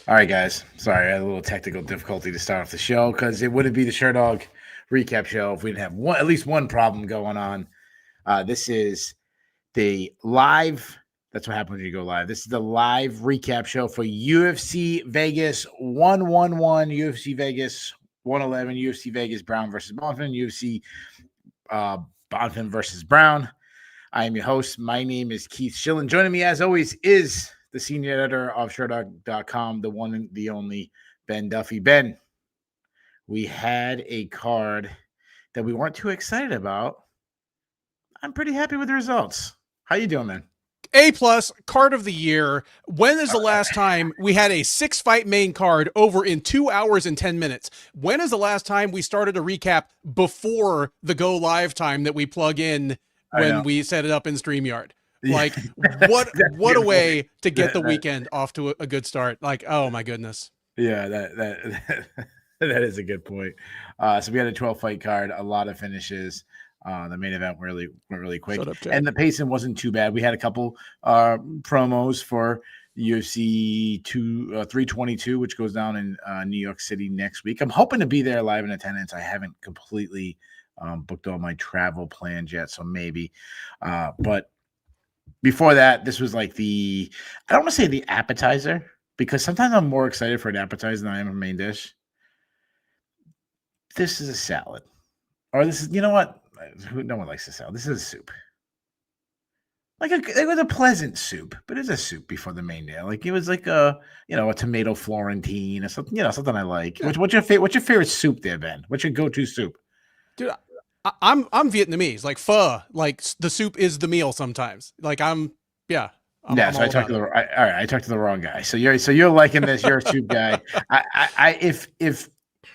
All right, guys. Sorry, I had a little technical difficulty to start off the show because it wouldn't be the Sherdog recap show if we didn't have at least one problem going on. This is the live. That's what happens when you go live. This is the live recap show for UFC Vegas 111, UFC Vegas 111, UFC Vegas Brown versus Bonfim, UFC Bonfim versus Brown. I am your host. My name is Keith Shillan. Joining me, as always, is the senior editor of Sherdog.com, the one and the only Ben Duffy. Ben, we had a card that we weren't too excited about. I'm pretty happy with the results. How you doing, man? A+ card of the year. When is the last time we had a 6-fight main card over in 2 hours and 10 minutes? When is the last time we started a recap before the go live time that we plug in when we set it up in StreamYard? Like, what a way to get the weekend off to a good start. Like, oh my goodness. Yeah, that is a good point. So we had a 12-fight card, a lot of finishes. The main event went really quick, and the pacing wasn't too bad. We had a couple promos for UFC 322, which goes down in New York City next week. I'm hoping to be there live in attendance. I haven't completely booked all my travel plans yet, so maybe. But before that, this was like I don't want to say the appetizer, because sometimes I'm more excited for an appetizer than I am a main dish. This is a salad. Or this is, you know what? No one likes a salad. This is a soup. It was a pleasant soup, but it's a soup before the main meal. Like it was like a tomato Florentine or something, something I like. Yeah. What's your favorite soup there, Ben? What's your go-to soup? Dude, I'm Vietnamese. Like pho, like the soup is the meal sometimes. Like so I talked to the wrong guy. So you're liking this. You're a soup guy.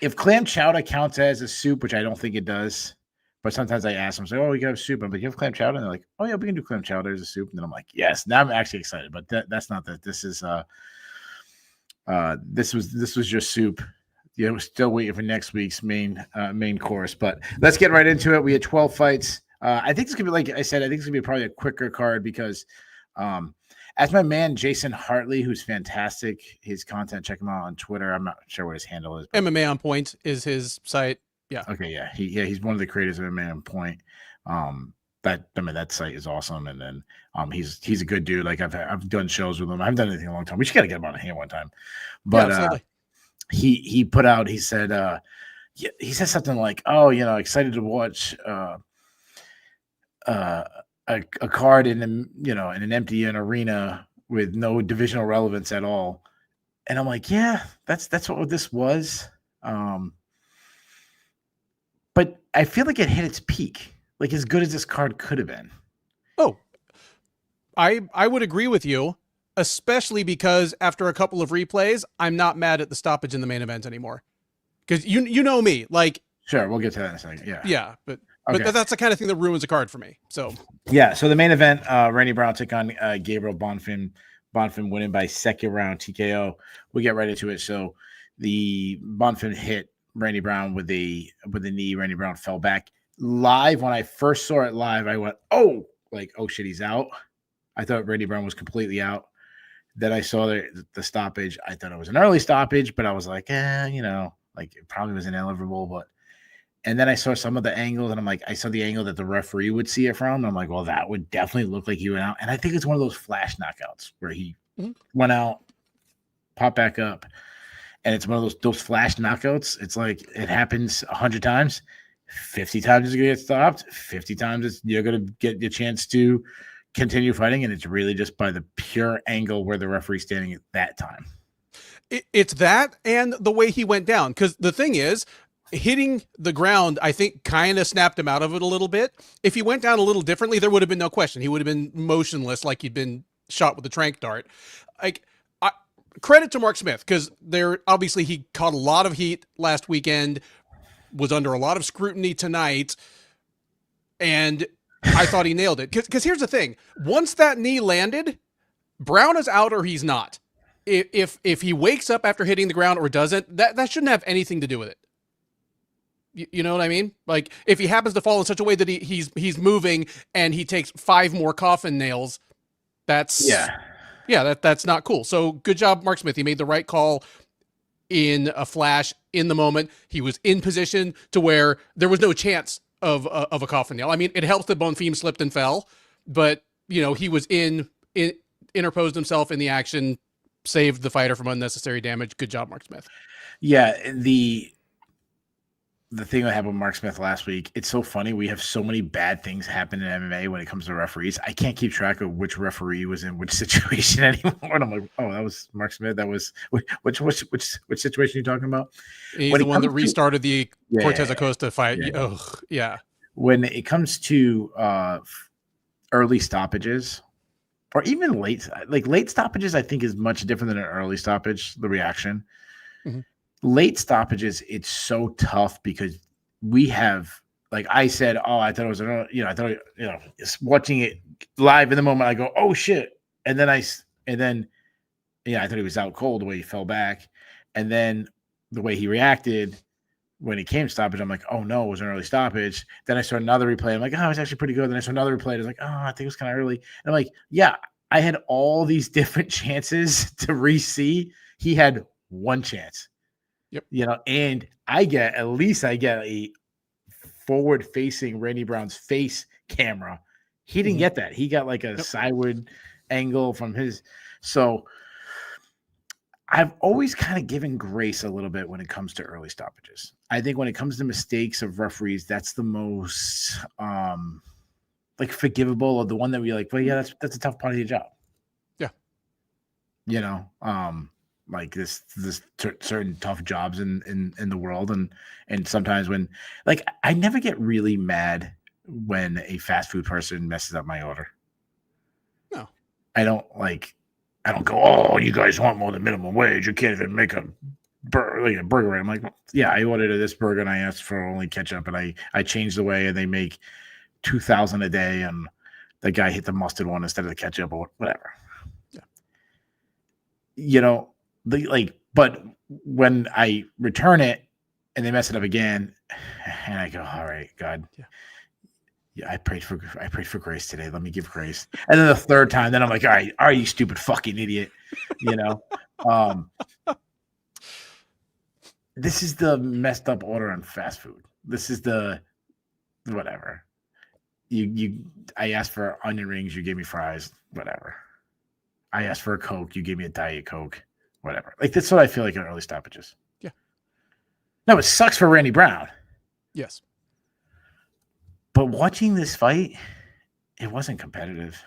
If clam chowder counts as a soup, which I don't think it does, but sometimes I ask them, say, "Oh, we can have soup," but you have clam chowder, and they're like, "Oh yeah, we can do clam chowder as a soup." And then I'm like, "Yes." Now I'm actually excited, but that's not that. This is this was your soup. We're still waiting for next week's main course, but let's get right into it. We had 12 fights. I think it's gonna be, like I said, I think it's gonna be probably a quicker card because, as my man Jason Hartley, who's fantastic, his content, check him out on Twitter. I'm not sure what his handle is. MMA on Point is his site. Yeah. Okay. Yeah. He's one of the creators of MMA on Point. That site is awesome. And then he's a good dude. Like I've done shows with him. I haven't done anything in a long time. We just gotta get him on here one time. But he put out. He said something like, "Oh, excited to watch a card in an empty arena with no divisional relevance at all." And I'm like, yeah, that's what this was. But I feel like it hit its peak, like as good as this card could have been. Oh, I would agree with you, especially because after a couple of replays, I'm not mad at the stoppage in the main event anymore. Because you know me, like. Sure, we'll get to that in a second. Yeah. Yeah, but that's the kind of thing that ruins a card for me. So. Yeah. So the main event, Randy Brown took on Gabriel Bonfim. Bonfim winning by second round TKO. We get right into it. So the Bonfim hit Randy Brown with a knee. Randy Brown fell back. Live, when I first saw it live, I went, oh shit, he's out. I thought Randy Brown was completely out. Then I saw the stoppage. I thought it was an early stoppage, but I was like, like it probably was ineligible. But and then I saw some of the angles, and I'm like, I saw the angle that the referee would see it from. And I'm like, well, that would definitely look like he went out. And I think it's one of those flash knockouts where he went out, popped back up. And it's one of those flash knockouts. It's like it happens 100 times. 50 times it's going to get stopped. 50 times you're going to get the chance to continue fighting. And it's really just by the pure angle where the referee's standing at that time. It's that and the way he went down. Because the thing is, hitting the ground, I think, kind of snapped him out of it a little bit. If he went down a little differently, there would have been no question. He would have been motionless like he'd been shot with a tranq dart. Credit to Mark Smith, because obviously he caught a lot of heat last weekend, was under a lot of scrutiny tonight, and I thought he nailed it. Because here's the thing. Once that knee landed, Brown is out or he's not. If he wakes up after hitting the ground or doesn't, that shouldn't have anything to do with it. You know what I mean? Like, if he happens to fall in such a way that he's moving and he takes 5 more coffin nails, that's... Yeah. Yeah, that's not cool. So good job, Mark Smith. He made the right call in a flash, in the moment. He was in position to where there was no chance of a coffin nail. I mean, it helps that Bonfim slipped and fell, but he was interposed himself in the action, saved the fighter from unnecessary damage. Good job, Mark Smith. Yeah, the thing that happened with Mark Smith last week, it's so funny. We have so many bad things happen in MMA when it comes to referees. I can't keep track of which referee was in which situation anymore. And I'm like, oh, that was Mark Smith. That was which situation are you talking about? He's the one that restarted the Cortez Acosta fight. Yeah. When it comes to early stoppages, or even late stoppages, I think is much different than an early stoppage. The reaction. Mm-hmm. Late stoppages, it's so tough because we have, like I said, I thought it was, watching it live in the moment, I go, oh shit. And then I thought he was out cold the way he fell back. And then the way he reacted when it came stoppage, I'm like, oh no, it was an early stoppage. Then I saw another replay. I'm like, oh, it's actually pretty good. Then I saw another replay. I was like, oh, I think it was kind of early. And I'm like, yeah, I had all these different chances to re-see. He had one chance. Yep. And I get a forward-facing Randy Brown's face camera. He didn't get that. He got like a sideward angle from his. So I've always kind of given grace a little bit when it comes to early stoppages. I think when it comes to mistakes of referees, that's the most forgivable, or the one that we like, well, yeah, that's a tough part of your job. Yeah. Like this certain tough jobs in the world, and sometimes when, like, I never get really mad when a fast food person messes up my order. No, I don't go, oh, you guys want more than minimum wage, you can't even make a burger. I'm like, yeah, I ordered this burger and I asked for only ketchup, and I changed the way, and they make 2,000 a day, and the guy hit the mustard one instead of the ketchup or whatever. Yeah. But when I return it and they mess it up again, and I go, all right, God, yeah, I prayed for grace today. Let me give grace. And then the third time, then I'm like, all right, you stupid fucking idiot. This is the messed up order on fast food. This is the whatever. I asked for onion rings, you gave me fries, whatever. I asked for a Coke, you gave me a Diet Coke. Whatever. Like, that's what I feel like in early stoppages. Yeah. No, it sucks for Randy Brown. Yes. But watching this fight, it wasn't competitive.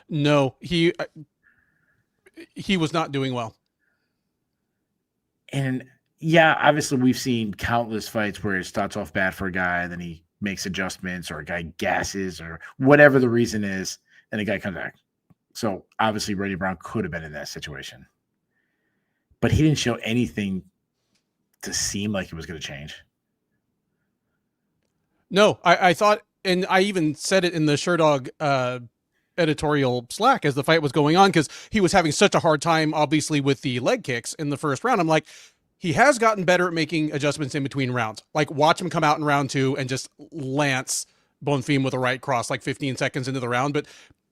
No, he was not doing well. And yeah, obviously we've seen countless fights where it starts off bad for a guy, then he makes adjustments, or a guy gasses, or whatever the reason is, and the guy comes back. So obviously Randy Brown could have been in that situation. But he didn't show anything to seem like it was going to change. No, I thought, and I even said it in the Sherdog editorial Slack as the fight was going on, because he was having such a hard time, obviously, with the leg kicks in the first round. I'm like, he has gotten better at making adjustments in between rounds. Like, watch him come out in round 2 and just lance Bonfim with a right cross like 15 seconds into the round. But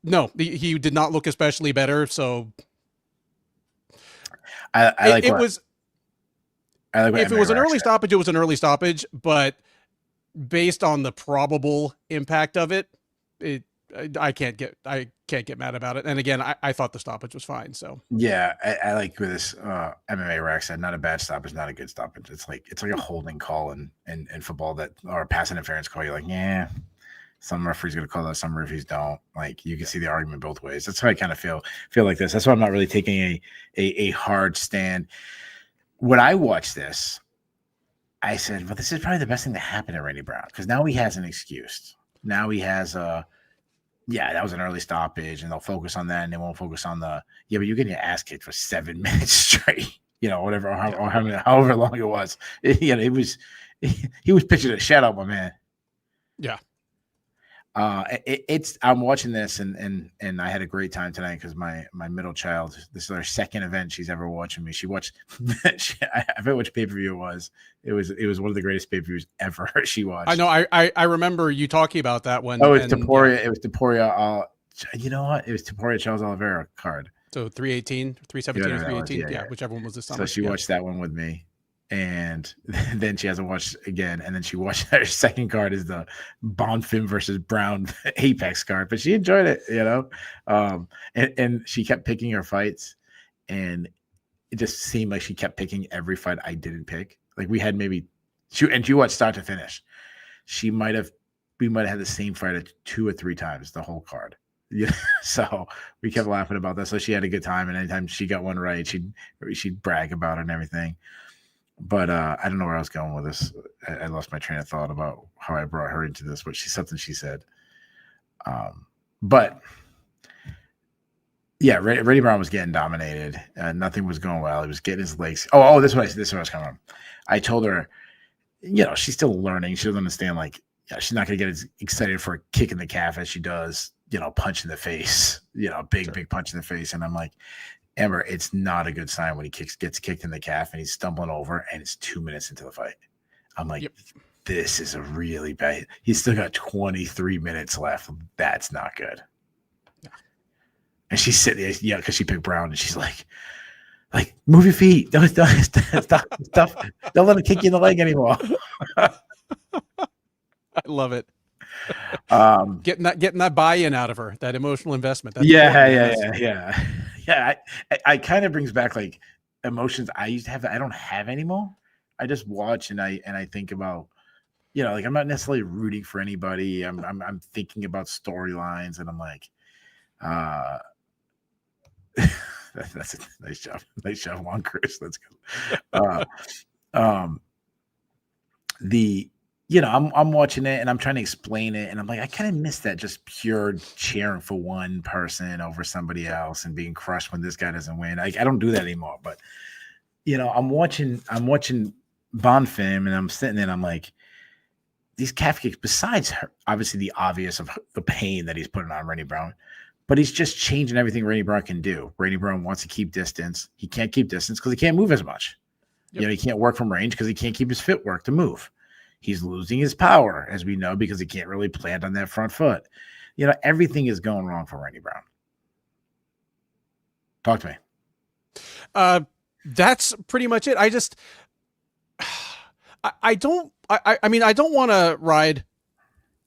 no, he did not look especially better. So if it was an early stoppage, it was an early stoppage. But based on the probable impact of it, I can't get mad about it. And again, I thought the stoppage was fine. So yeah, I like with this MMA Rack said, not a bad stoppage, not a good stoppage. It's like a holding call in football, or a pass interference call. You're like, yeah, some referees gonna call that, some referees don't. Like, you can see the argument both ways. That's how I kind of feel like this. That's why I'm not really taking a hard stand. When I watched this, I said, well, this is probably the best thing to happen to Randy Brown, because now he has an excuse. Now he has that was an early stoppage, and they'll focus on that, and they won't focus on but you're getting your ass kicked for 7 minutes straight, whatever, or however long it was. It was, he was pitching a shutout, my man. Yeah. I'm watching this, and I had a great time tonight, because my middle child, this is her second event she's ever watching me. She watched, I forget which pay-per-view it was. It was one of the greatest pay-per-views ever she watched. I know. I remember you talking about that one. Oh, it was Taporia. It was Taporia. You know what? It was Taporia Charles Oliveira card. So 318, 317, or 318. Yeah, whichever one was this summer. So she watched that one with me. And then she hasn't watched again. And then she watched her second card is the Bonfim versus Brown Apex card. But she enjoyed it, you know. And she kept picking her fights. And it just seemed like she kept picking every fight I didn't pick. Like we had maybe she watched start to finish. We might have had the same fight 2 or 3 times the whole card. Yeah. So we kept laughing about that. So she had a good time. And anytime she got one right, she'd brag about it and everything. But I don't know where I was going with this. I lost my train of thought about how I brought her into this, but something she said. But yeah, Randy Brown was getting dominated. Nothing was going well. He was getting his legs. Oh, this is what I was coming on. I told her, you know, she's still learning. She doesn't understand, like, yeah, she's not going to get as excited for a kick in the calf as she does, you know, punch in the face, you know, big punch in the face. And I'm like, Amber, it's not a good sign when he gets kicked in the calf and he's stumbling over and it's 2 minutes into the fight. I'm like, This is a really bad. He's still got 23 minutes left. That's not good. Yeah. And she's sitting there, yeah, because she picked Brown, and she's like, move your feet. Don't stop. Don't let him kick you in the leg anymore. I love it. Getting that buy-in out of her, that emotional investment. That's yeah. I kind of brings back like emotions I used to have that I don't have anymore. I just watch and I think about, you know, like I'm not necessarily rooting for anybody. I'm thinking about storylines, and I'm like, that's a nice job, Juan Chris. That's good. You know, I'm watching it and I'm trying to explain it, and I'm like, I kind of miss that just pure cheering for one person over somebody else and being crushed when this guy doesn't win. I don't do that anymore. But you know, I'm watching Bonfim, and I'm sitting there and I'm like, these calf kicks, besides obviously the obvious of the pain that he's putting on Randy Brown, but he's just changing everything Randy Brown can do. Randy Brown wants to keep distance. He can't keep distance because he can't move as much. Yep. You know, he can't work from range because he can't keep his footwork to move. He's losing his power, as we know, because he can't really plant on that front foot. You know, everything is going wrong for Randy Brown. Talk to me. That's pretty much it. I mean, I don't want to ride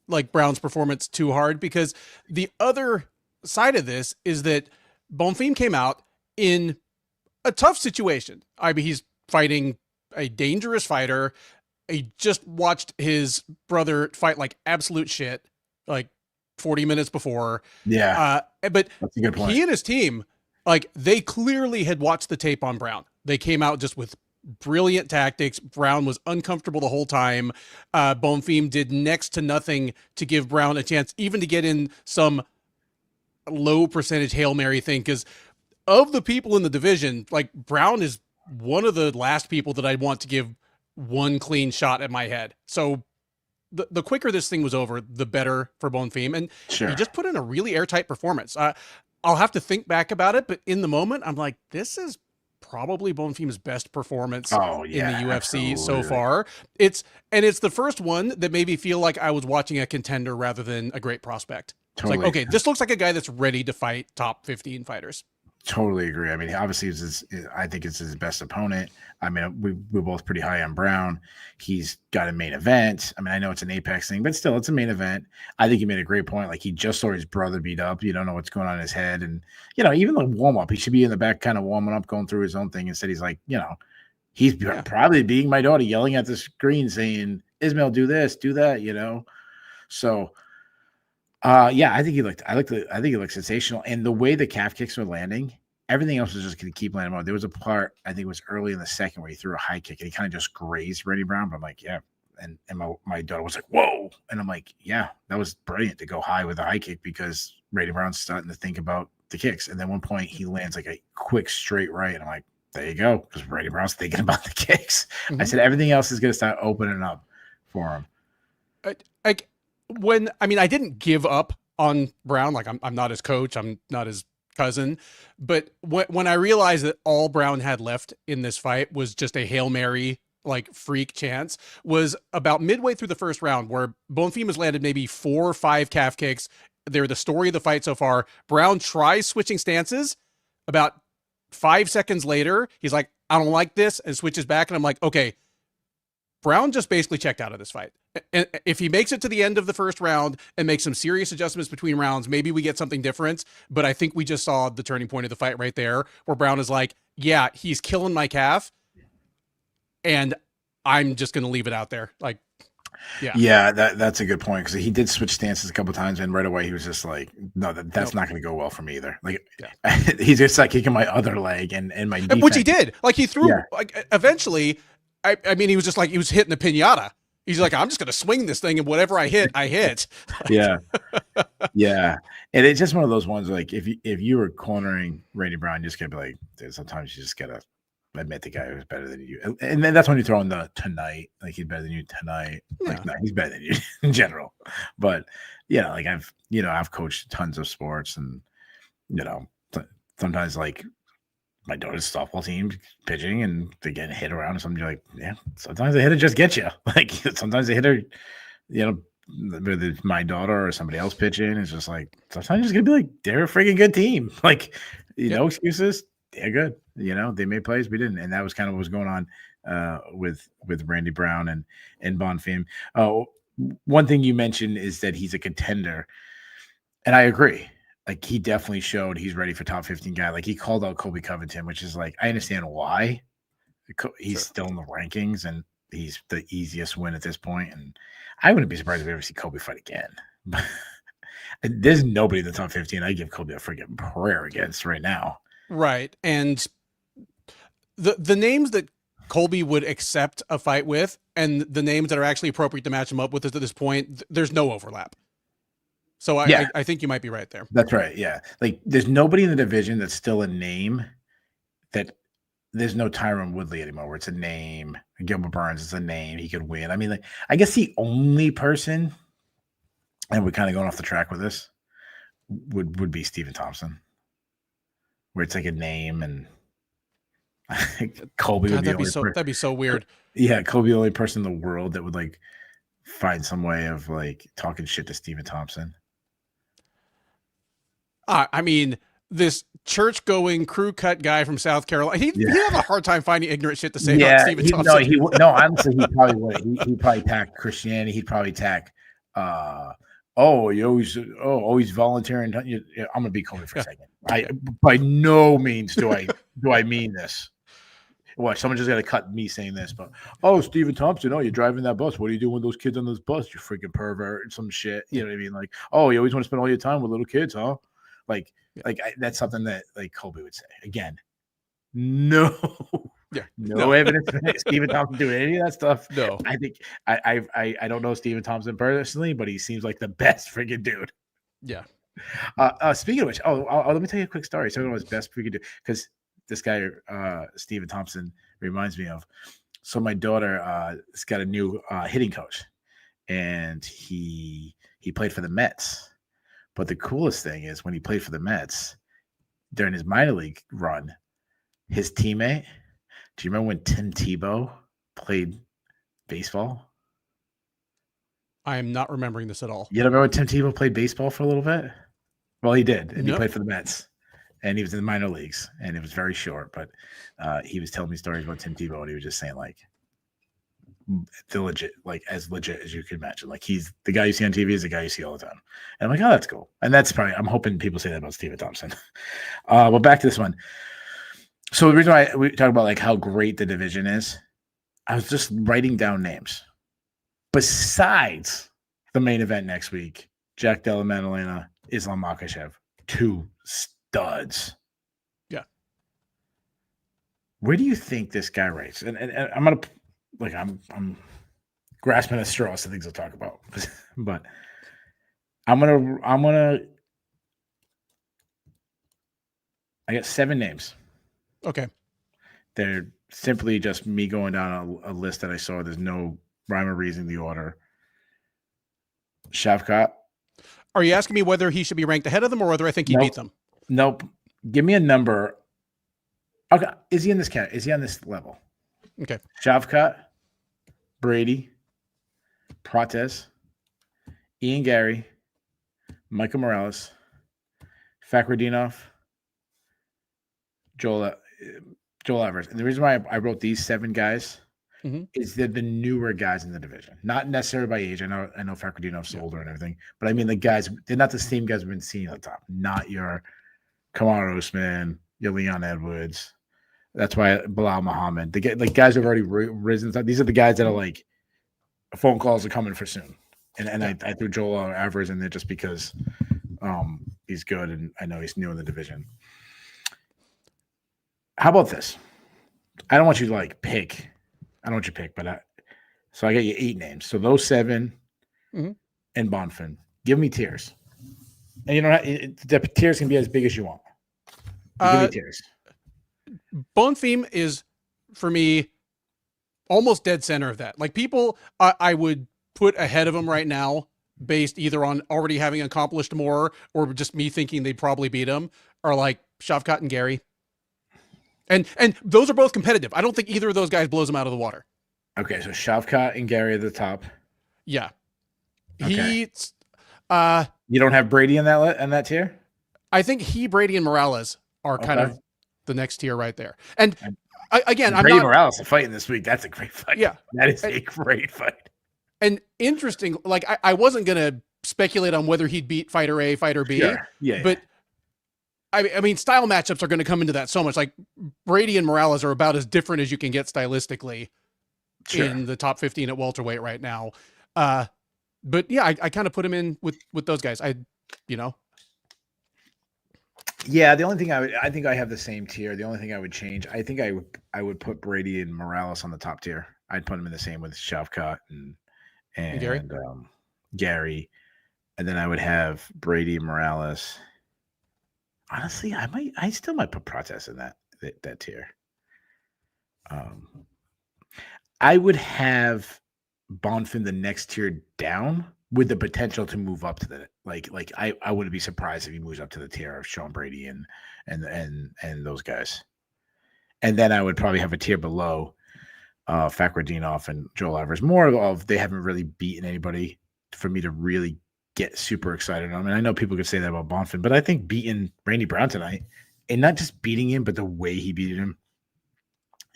like Brown's performance too hard, because the other side of this is that Bonfim came out in a tough situation. I mean, he's fighting a dangerous fighter. He just watched his brother fight like absolute shit, like 40 minutes before. Yeah. But that's a good point. He and his team, like, they clearly had watched the tape on Brown. They came out just with brilliant tactics. Brown was uncomfortable the whole time. Bonfim did next to nothing to give Brown a chance, even to get in some low percentage Hail Mary thing. Because of the people in the division, like, Brown is one of the last people that I'd want to give one clean shot at my head. So the quicker this thing was over, the better for Bonfim. And he just put in a really airtight performance. I'll have to think back about it, but in the moment, I'm like, this is probably Bonfim's best performance in the UFC so far. It's the first one that made me feel like I was watching a contender rather than a great prospect. Totally. It's like, okay, this looks like a guy that's ready to fight top 15 fighters. Totally agree. I mean, obviously, I think it's his best opponent. I mean, we're both pretty high on Brown. He's got a main event. I mean, I know it's an Apex thing, but still, it's a main event. I think he made a great point. Like, he just saw his brother beat up. You don't know what's going on in his head. And, you know, even the warm-up, he should be in the back kind of warming up, going through his own thing. Instead, he's like, you know, he's probably beating my daughter, yelling at the screen, saying, Ismail, do this, do that, you know? So, I think he looked sensational. And the way the calf kicks were landing, everything else was just going to keep landing. There was a part, I think it was early in the second, where he threw a high kick and he kind of just grazed Randy Brown. But I'm like, yeah. And my daughter was like, whoa. And I'm like, yeah, that was brilliant to go high with a high kick, because Randy Brown's starting to think about the kicks. And then one point he lands like a quick straight right. And I'm like, there you go. Because Randy Brown's thinking about the kicks. Mm-hmm. I said, everything else is going to start opening up for him. I didn't give up on Brown. Like, I'm not his coach. I'm not his cousin. But when I realized that all Brown had left in this fight was just a Hail Mary, like, freak chance, was about midway through the first round, where Bonfim has landed maybe 4 or 5 calf kicks. They're the story of the fight so far. Brown tries switching stances. About 5 seconds later, he's like, I don't like this, and switches back. And I'm like, okay, Brown just basically checked out of this fight. And if he makes it to the end of the first round and makes some serious adjustments between rounds, maybe we get something different. But I think we just saw the turning point of the fight right there, where Brown is like, yeah, he's killing my calf, and I'm just going to leave it out there. Like, yeah, that's a good point, because he did switch stances a couple times, and right away he was just like, no, that's not going to go well for me either. Like, he's just like kicking my other leg and my defense. Which he did. Like, he threw, like, eventually, I mean, he was just like, he was hitting the pinata. He's like, I'm just going to swing this thing, and whatever I hit, I hit. Yeah. Yeah. And it's just one of those ones, like, if you were cornering Randy Brown, you just gotta be like, dude, sometimes you just gotta admit the guy who's better than you. And then that's when you throw in the tonight, like, he's better than you tonight. Yeah. Like, no, he's better than you in general. But, like, I've coached tons of sports, and, sometimes, like, my daughter's softball team pitching and they get hit around or something. You're like, yeah, sometimes the hitter just gets you. Like, sometimes the hitter, whether it's my daughter or somebody else pitching, it's just like, sometimes it's gonna be like, they're a freaking good team. Like, no excuses. They're good. They made plays, we didn't. And that was kind of what was going on with Randy Brown and Bonfim. One thing you mentioned is that he's a contender. And I agree. Like, he definitely showed he's ready for top 15 guy. Like, he called out Colby Covington, which is like, I understand why. He's still in the rankings, and he's the easiest win at this point. And I wouldn't be surprised if we ever see Colby fight again. There's nobody in the top 15 I give Colby a freaking prayer against right now. Right. And the names that Colby would accept a fight with, and the names that are actually appropriate to match him up with at this point, there's no overlap. So I think you might be right there. That's right. Yeah. Like, there's nobody in the division that's still a name that there's no Tyron Woodley anymore, where it's a name. Gilbert Burns is a name. He could win. I mean, like, I guess the only person, and we're kind of going off the track with this, would be Stephen Thompson, where it's like a name, and Colby would be that'd be so weird. Yeah, Colby, the only person in the world that would, like, find some way of, like, talking shit to Stephen Thompson. I mean, this church-going, crew-cut guy from South Carolina, he'd have a hard time finding ignorant shit to say about Stephen Thompson. No, honestly, he probably would. He'd probably attack Christianity. He'd probably attack, always volunteering. I'm going to be Colby for a second. By no means do I mean this. What, someone just got to cut me saying this, but, Stephen Thompson, you're driving that bus. What are you doing with those kids on this bus? You freaking pervert, some shit. You know what I mean? Like, you always want to spend all your time with little kids, huh? Like, that's something that, like, Colby would say. Again, no evidence for Stephen Thompson doing any of that stuff. No, I think I don't know Stephen Thompson personally, but he seems like the best freaking dude. Yeah. Speaking of which, let me tell you a quick story. So, his best freaking dude, because this guy, Stephen Thompson, reminds me of. So my daughter has got a new hitting coach, and he played for the Mets. But the coolest thing is, when he played for the Mets during his minor league run, his teammate, do you remember when Tim Tebow played baseball? I am not remembering this at all. You don't remember when Tim Tebow played baseball for a little bit? Well, he did, and he played for the Mets. And he was in the minor leagues, and it was very short. But he was telling me stories about Tim Tebow, and he was just saying, like, the legit, like, as legit as you could imagine. Like, he's the guy you see on TV is the guy you see all the time. And I'm like, that's cool. And that's probably, I'm hoping people say that about Stephen Thompson. Well, back to this one. So the reason why we talk about, like, how great the division is, I was just writing down names. Besides the main event next week, Jack Della Maddalena, Islam Makhachev, 2 studs. Yeah. Where do you think this guy rates? And I'm gonna, like, I'm grasping at straws to things I'll talk about, but I got 7 names. Okay. They're simply just me going down a list that I saw. There's no rhyme or reason in the order. Shavkat. Are you asking me whether he should be ranked ahead of them or whether I think he beat them? Nope. Give me a number. Okay. Is he in this cat? Is he on this level? Okay. Shavkat, Brady, Prates, Ian Gary, Michael Morales, Fakhretdinov, Joel Joel Everest. And the reason why I wrote these 7 guys Mhm. is they're the newer guys in the division, not necessarily by age. I know Facardino's older and everything, but I mean the guys. They're not the same guys we've been seeing at the top. Not your Kamaru Usman, your Leon Edwards. That's why Bilal Muhammad. The guys who've already risen. These are the guys that are like phone calls are coming for soon. And I threw Joel Alvarez in there just because he's good and I know he's new in the division. How about this? I don't want you to like pick. I don't want you to pick, but so I got you 8 names. So those 7 Mhm. and Bonfim. Give me tiers. And you know the tiers can be as big as you want. Give me tiers. Bonfim is for me almost dead center of that. Like people I would put ahead of him right now based either on already having accomplished more or just me thinking they'd probably beat him are like Shavkat and Gary. And those are both competitive. I don't think either of those guys blows him out of the water. Okay, so Shavkat and Gary at the top. Yeah. Okay. You don't have Brady in that tier? I think Brady, and Morales are kind of the next tier right there. And again, I'm Brady Morales fighting this week. That's a great fight. Yeah. That is a great fight. And interesting, like I wasn't gonna speculate on whether he'd beat fighter A, fighter B. Sure. Yeah. But I mean, style matchups are going to come into that so much. Like Brady and Morales are about as different as you can get stylistically in the top 15 at welterweight right now. But yeah, I kind of put him in with those guys. Yeah, the only thing I think I have the same tier. The only thing I would change, I think I would put Brady and Morales on the top tier. I'd put them in the same with Shavkat and Gary, and then I would have Brady and Morales. Honestly, I still might put Prates in that tier. I would have Bonfim the next tier down with the potential to move up to the like I wouldn't be surprised if he moves up to the tier of Sean Brady and those guys. And then I would probably have a tier below Fakhretdinov and Joel Alvarez. More of they haven't really beaten anybody for me to really get super excited on. I mean, I know people could say that about Bonfim, but I think beating Randy Brown tonight, and not just beating him, but the way he beat him,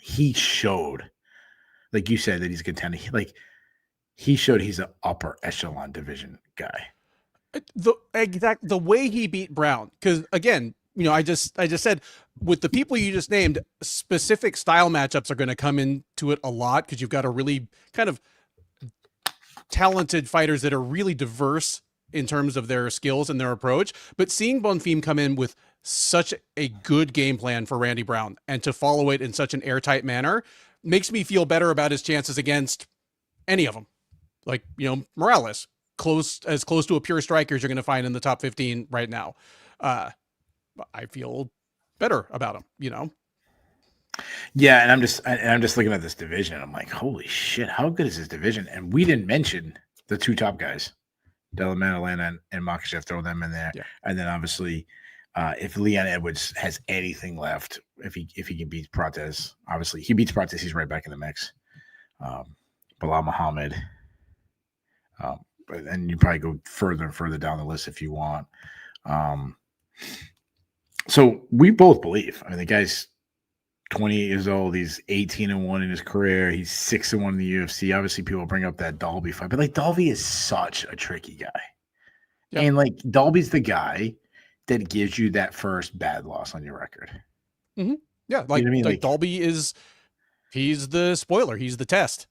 he showed, like you said, that he's a contender. He showed he's an upper echelon division guy. The way he beat Brown, because again, I just said with the people you just named, specific style matchups are going to come into it a lot because you've got a really kind of talented fighters that are really diverse in terms of their skills and their approach. But seeing Bonfim come in with such a good game plan for Randy Brown and to follow it in such an airtight manner makes me feel better about his chances against any of them. Like, Morales, as close to a pure striker as you're going to find in the top 15 right now. I feel better about him, Yeah, and I'm just looking at this division. I'm like, holy shit, how good is this division? And we didn't mention the 2 top guys, Della Maddalena and Makhachev. Throw them in there, and then obviously, if Leon Edwards has anything left, if he can beat Prates, obviously he beats Prates, he's right back in the mix. Bilal Muhammad, and you probably go further and further down the list if you want. So we both believe. I mean, the guy's 28 years old. He's 18-1 in his career. He's 6-1 in the UFC. Obviously, people bring up that Dalby fight, but like Dalby is such a tricky guy, and like Dalby's the guy that gives you that first bad loss on your record. Mm-hmm. Yeah, like, you know what I mean? Like Dalby he's the spoiler. He's the test.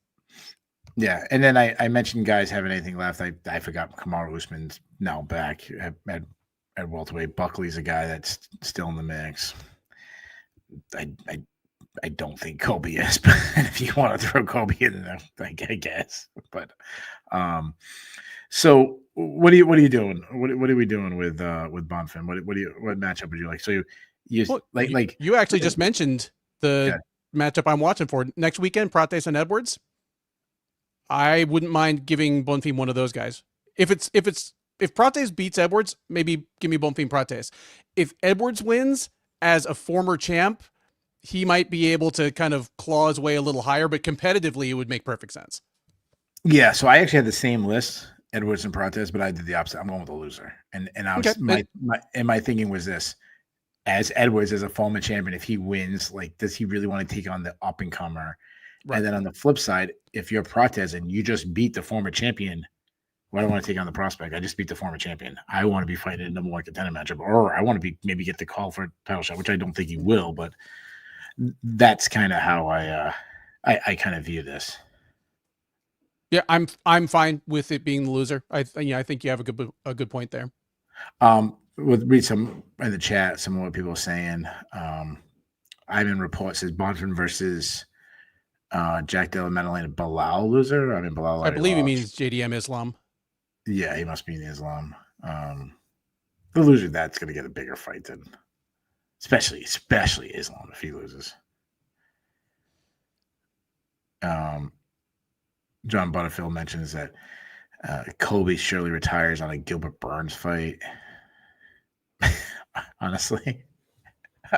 Yeah, and then I mentioned guys having anything left. I forgot Kamaru Usman's now back at welterweight. Buckley's a guy that's still in the mix. I don't think Kobe is, but if you want to throw Kobe in there, I guess. But so what are you doing? What are we doing with Bonfim? What matchup would you like? So you actually just mentioned the matchup I'm watching for next weekend, Prates and Edwards. I wouldn't mind giving Bonfim one of those guys. If Prates beats Edwards, maybe give me Bonfim Prates. If Edwards wins as a former champ, he might be able to kind of claw his way a little higher, but competitively it would make perfect sense. Yeah, so I actually had the same list, Edwards and Prates, but I did the opposite. I'm going with the loser. And I was my thinking was this. as Edwards as a former champion, if he wins, like, does he really want to take on the up and comer? Right. And then on the flip side, if you're Protez and you just beat the former champion, why do I want to take on the prospect? I just beat the former champion. I want to be fighting in a number one contender matchup, or I want to be maybe get the call for a title shot, which I don't think he will, but that's kind of how I kind of view this. Yeah, I'm fine with it being the loser. I think you have a good point there. We'll read some in the chat, some of what people are saying. Ivan Report says Bonfim versus Jack Della Maddalena Bilal loser. I mean, Bilal. I believe he means JDM Islam. Yeah, he must be in Islam. The loser that's going to get a bigger fight than, especially Islam if he loses. John Butterfield mentions that Kobe surely retires on a Gilbert Burns fight. Honestly,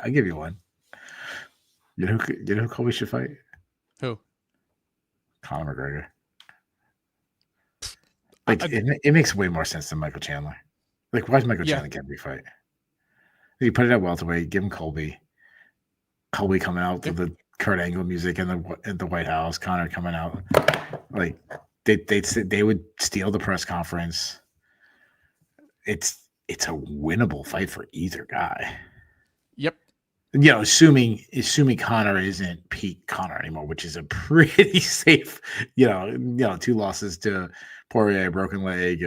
I'll give you one. You know who Kobe should fight? Who? Conor McGregor. Like, it makes way more sense than Michael Chandler. Like, why is Michael Chandler getting a fight? You put it at welterweight, give him Colby. Colby coming out to the Kurt Angle music in the White House. Conor coming out, like they would steal the press conference. It's a winnable fight for either guy. Yep. You know, assuming Conor isn't peak Conor anymore, which is a pretty safe. You know, 2 losses to Poirier, broken leg,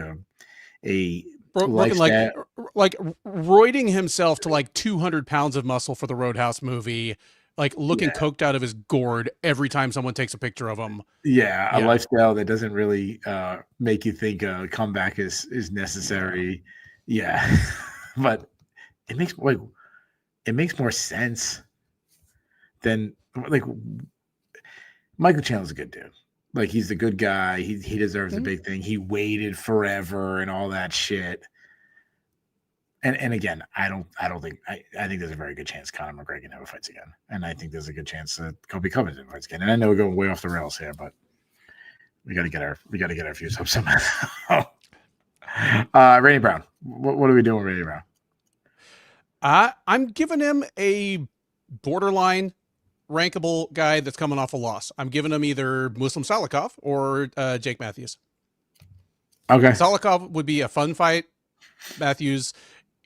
broken leg, like roiding himself to like 200 pounds of muscle for the Roadhouse movie, like looking coked out of his gourd every time someone takes a picture of him. Yeah, a lifestyle that doesn't really make you think a comeback is necessary. Yeah, but it makes more sense than like Michael Chandler's a good dude. Like, he's the good guy. He deserves a big thing. He waited forever and all that shit. And again, I think there's a very good chance Conor McGregor never fights again. And I think there's a good chance that Kobe Covington fights again. And I know we're going way off the rails here, but we got to get our views up somehow. Randy Brown. What are we doing with Randy Brown? I'm giving him a borderline rankable guy that's coming off a loss. I'm giving him either Muslim Salikov or Jake Matthews. Okay. Salikov would be a fun fight. Matthews,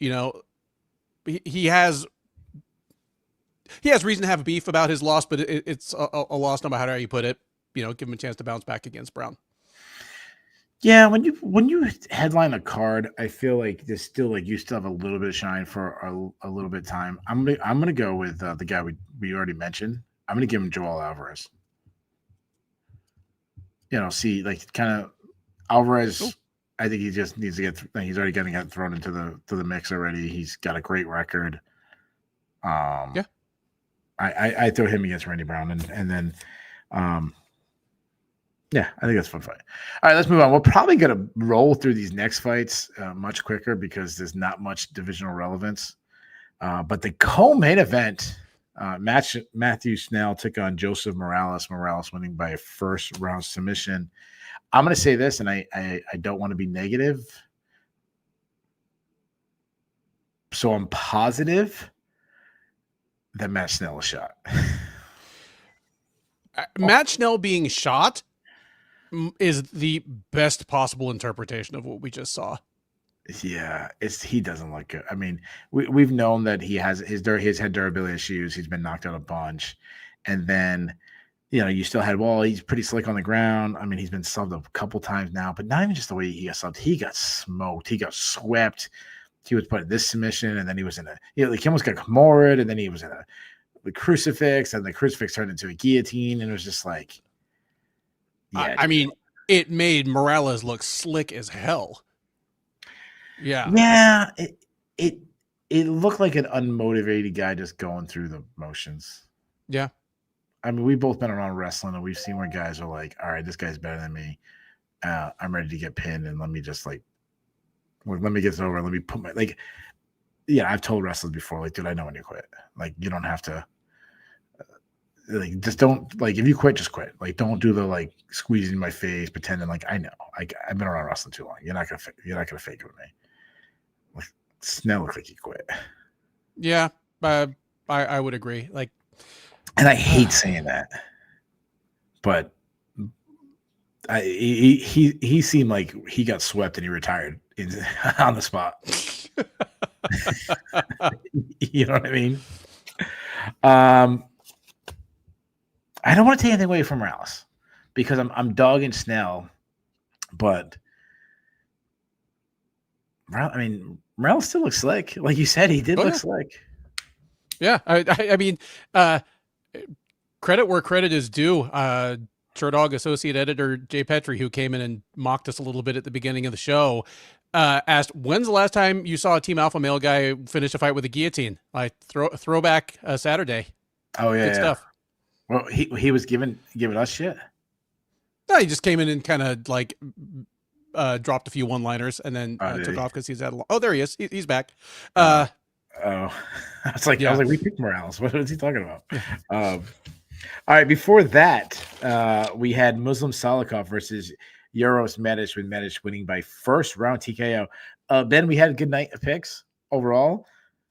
you know, he has reason to have beef about his loss, but it's a loss no matter how you put it. You know, give him a chance to bounce back against Brown. Yeah, when you headline a card, I feel like there's still like you still have a little bit of shine for a little bit of time. I'm gonna go with the guy we already mentioned. I'm gonna give him Joel Alvarez. You know, see, like, kind of Alvarez. Cool. I think he just needs to get. He's already getting thrown into the mix already. He's got a great record. Yeah. I throw him against Randy Brown, and then. Yeah, I think that's a fun fight. All right, let's move on. We're probably going to roll through these next fights much quicker because there's not much divisional relevance. But the co-main event, Matthew Snell took on Joseph Morales. Morales winning by a first-round submission. I'm going to say this, and I don't want to be negative. So I'm positive that Matt Snell is shot. Matt Snell being shot is the best possible interpretation of what we just saw. Yeah, he doesn't look good. I mean, we've known that he has his had durability issues. He's been knocked out a bunch, and then you still had he's pretty slick on the ground. I mean, he's been subbed a couple times now, but not even just the way he got subbed. He got smoked. He got swept. He was put in this submission, and then he was in he almost got Kimura, and then he was in the crucifix, and the crucifix turned into a guillotine, and it was just like. Yeah, I mean, it made Morales look slick as hell. Yeah. Yeah, it looked like an unmotivated guy just going through the motions. Yeah. I mean, we've both been around wrestling, and we've seen where guys are like, all right, this guy's better than me. I'm ready to get pinned, and let me just let me get this over. Let me put my I've told wrestlers before, like, dude, I know when you quit. Like, you don't have to. Like, just don't, like, if you quit, just quit. Like, don't do the like squeezing my face, pretending like I know. Like, I've been around wrestling too long. You're not gonna fake it with me. Like, Snell looked like he quit. Yeah, I would agree. Like, and I hate saying that, but he seemed like he got swept and he retired on the spot. You know what I mean? I don't want to take anything away from Morales because I'm dogging Snell, but I mean Morales still looks slick. Like you said, he did look slick. Yeah, I mean, credit where credit is due. Sherdog associate editor Jay Petrie, who came in and mocked us a little bit at the beginning of the show, asked, "When's the last time you saw a Team Alpha male guy finish a fight with a guillotine?" Like throwback Saturday. Oh yeah, good stuff. Well, he was giving us shit. No, he just came in and kind of like dropped a few one-liners and then took off because he's at a. Oh, there he is. He's back. I was like, we picked Morales. What is he talking about? All right. Before that, we had Muslim Salikov versus Uros Medic, with Medic winning by first round TKO. Ben, we had a good night of picks overall.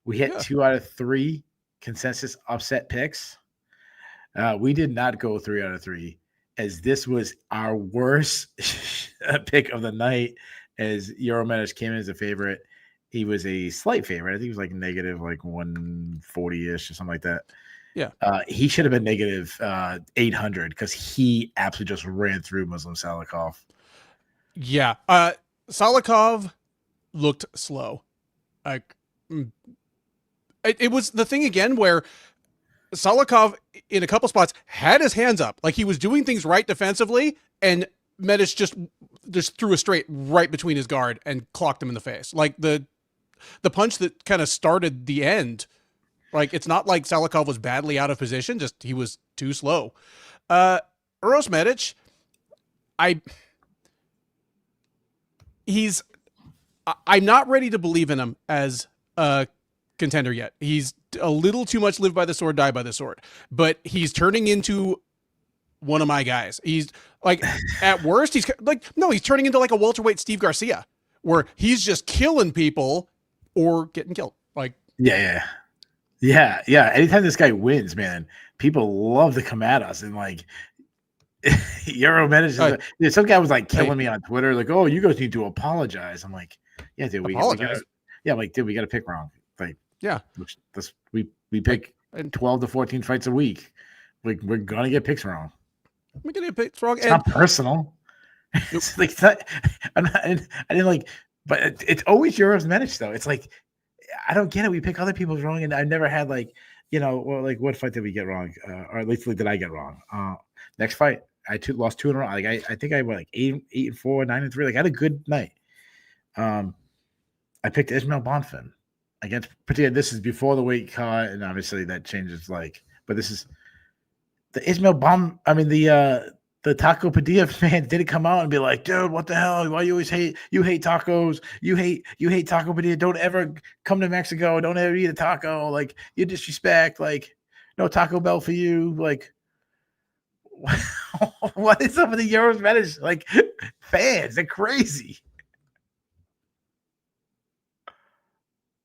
We hit 2 out of 3 consensus upset picks. We did not go 3 out of 3, as this was our worst pick of the night, as Euro Medic came in as a favorite. He was a slight favorite. I think he was like negative, like 140-ish or something like that. Yeah. He should have been negative 800 because he absolutely just ran through Muslim Salikov. Yeah. Salikov looked slow. Like, it was the thing again where Salikov in a couple spots had his hands up. Like he was doing things right defensively, and Medic just threw a straight right between his guard and clocked him in the face. Like the punch that kind of started the end. Like, it's not like Salikov was badly out of position, just he was too slow. Uros Medic, I'm not ready to believe in him as a contender yet. He's a little too much live by the sword, die by the sword, but he's turning into one of my guys. He's like, at worst, he's turning into like a welterweight Steve Garcia, where he's just killing people or getting killed. Like, yeah. Anytime this guy wins, man, people love to come at us and like Euro Medic. Some guy was like killing me on Twitter, like, "Oh, you guys need to apologize." I'm like, "Yeah, dude, we gotta pick wrong." Like, yeah, we pick 12 to 14 fights a week. Like, we're gonna get picks wrong. We're gonna get picks wrong. It's not personal. It's like I didn't like, but it's always Euro Medic though. It's like, I don't get it. We pick other people's wrong, and I've never had like, what fight did we get wrong, or at least did I get wrong? Next fight, I lost 2 in a row. Like I think I went like 8-4, 9-3. Like I had a good night. I picked Ismail Bonfim against. Particularly, this is before the weight cut, and obviously that changes. Like, but this is the Ismail Bon. I mean the Taco Padilla fans didn't come out and be like, "Dude, what the hell? Why you always hate tacos? You hate Taco Padilla. Don't ever come to Mexico. Don't ever eat a taco. Like, you disrespect. Like, no Taco Bell for you. Like, what is up with the Euros Medic? Like, fans, they're crazy."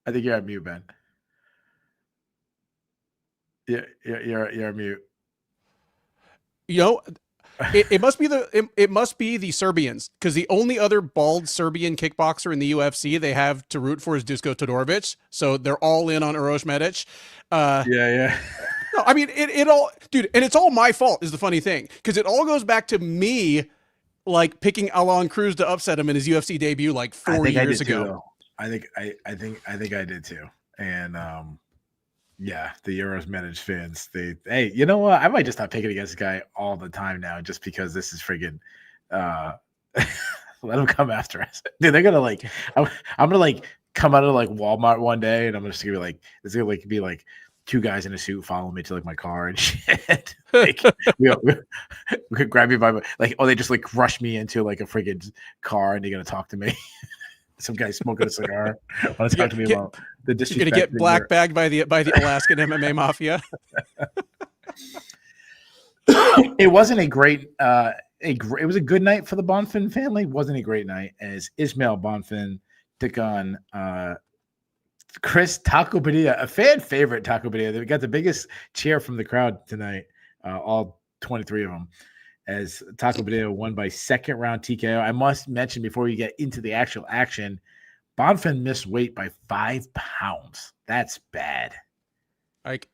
I think you're on mute, Ben. Yeah, you're on mute. It must be the Serbians, because the only other bald Serbian kickboxer in the UFC they have to root for is Dusko Todorovic, so they're all in on Uros Medic. Yeah. No, I mean it all, dude, and it's all my fault is the funny thing, because it all goes back to me like picking Alan Cruz to upset him in his UFC debut like 4 years ago. I think I did too, and yeah, the Euros Medic fans, hey, you know what? I might just stop picking against this guy all the time now, just because this is friggin' let them come after us. Dude, they're gonna like, I'm gonna like come out of like Walmart one day, and I'm just gonna be like, it's gonna like be like 2 guys in a suit following me to like my car and shit. Like, we could grab me by my, like, they just like rush me into like a friggin' car, and they're gonna talk to me. Some guy smoking a cigar. Want to talk to me about the disrespect? You're gonna get black bagged by the Alaskan MMA mafia. It wasn't a great. It was a good night for the Bonfim family. It wasn't a great night, as Ismail Bonfim took on Chris Taco Padilla, a fan favorite Taco Padilla. They got the biggest cheer from the crowd tonight, all 23 of them, as Taco Padilla won by second round TKO. I must mention before we get into the actual action, Bonfim missed weight by 5 pounds. That's bad. Like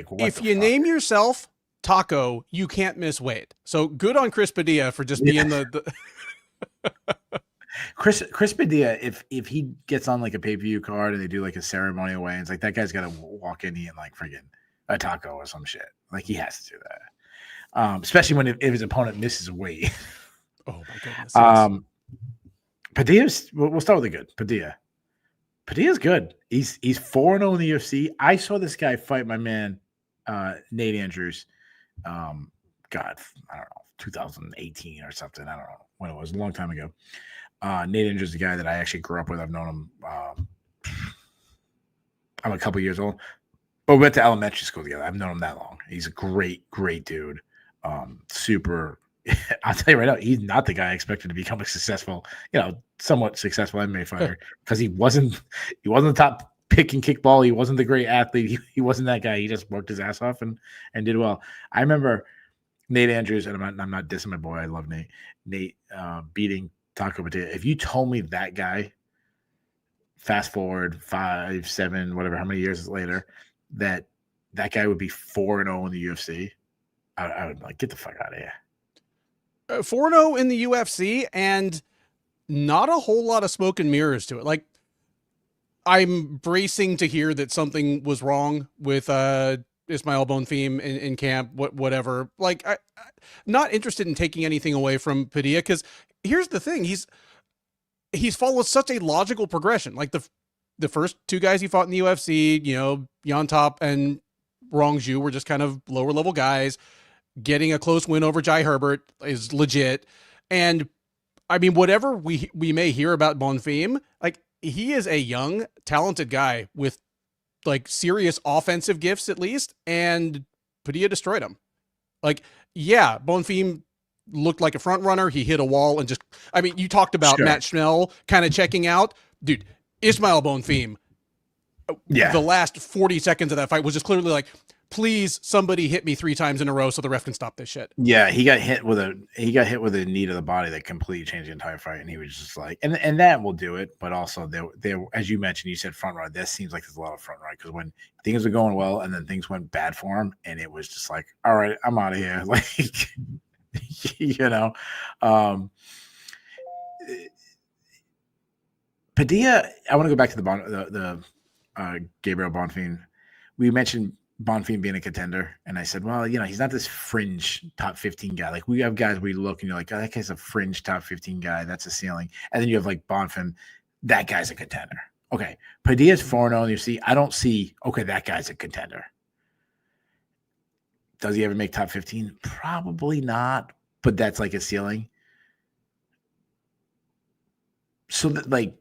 what if the you fuck? name yourself Taco, you can't miss weight. So good on Chris Padilla for just being the Chris Padilla, if he gets on like a pay-per-view card and they do like a ceremonial weigh, it's like that guy's got to walk in eating like friggin' a taco or some shit. Like he has to do that, especially when if his opponent misses weight. Oh my goodness. Yes. Padilla's. We'll start with the good. Padilla's good. He's 4-0 in the UFC. I saw this guy fight my man Nate Andrews. God, I don't know, 2018 or something. I don't know when it was, a long time ago. Nate Andrews is a guy that I actually grew up with. I've known him. I'm a couple years old, but we went to elementary school together. I've known him that long. He's a great dude. Super. I'll tell you right now, he's not the guy I expected to become a successful, somewhat successful MMA fighter, because he wasn't the top pick and kickball. He wasn't the great athlete. He wasn't that guy. He just worked his ass off and did well. I remember Nate Andrews, and I'm not dissing my boy. I love Nate. Nate beating Taco Padilla. If you told me that guy, fast forward 5, 7, whatever, how many years later, that guy would be 4-0 in the UFC, I would be like, get the fuck out of here. 4-0 in the UFC, and not a whole lot of smoke and mirrors to it. Like, I'm bracing to hear that something was wrong with Ismail Bonfim in camp, whatever. Like, I'm not interested in taking anything away from Padilla, because here's the thing. He's followed such a logical progression. Like, the first two guys he fought in the UFC, Jan Top and Rong Zhu were just kind of lower level guys. Getting a close win over Jai Herbert is legit. And I mean, whatever we may hear about Bonfim, like, he is a young, talented guy with like serious offensive gifts at least, and Padilla destroyed him. Like, yeah, Bonfim looked like a front runner. He hit a wall and you talked about Matt Schnell kind of checking out. Dude, Ismail Bonfim, the last 40 seconds of that fight was just clearly like, please, somebody hit me 3 times in a row so the ref can stop this shit. Yeah, he got hit with a knee to the body that completely changed the entire fight, and he was just like, and that will do it. But also, there, as you mentioned, you said front run. This seems like there's a lot of front run, because when things were going well and then things went bad for him, and it was just like, all right, I'm out of here. Like, Padilla. I want to go back to the Gabriel Bonfim. We mentioned Bonfim being a contender, and I said, well, he's not this fringe top 15 guy. Like, we have guys where you look and you're like, oh, that guy's a fringe top 15 guy. That's a ceiling. And then you have like Bonfim, that guy's a contender. Okay, Padilla's 4-0 in the UFC. I don't see, okay, that guy's a contender. Does he ever make top 15? Probably not, but that's like a ceiling. So that, like,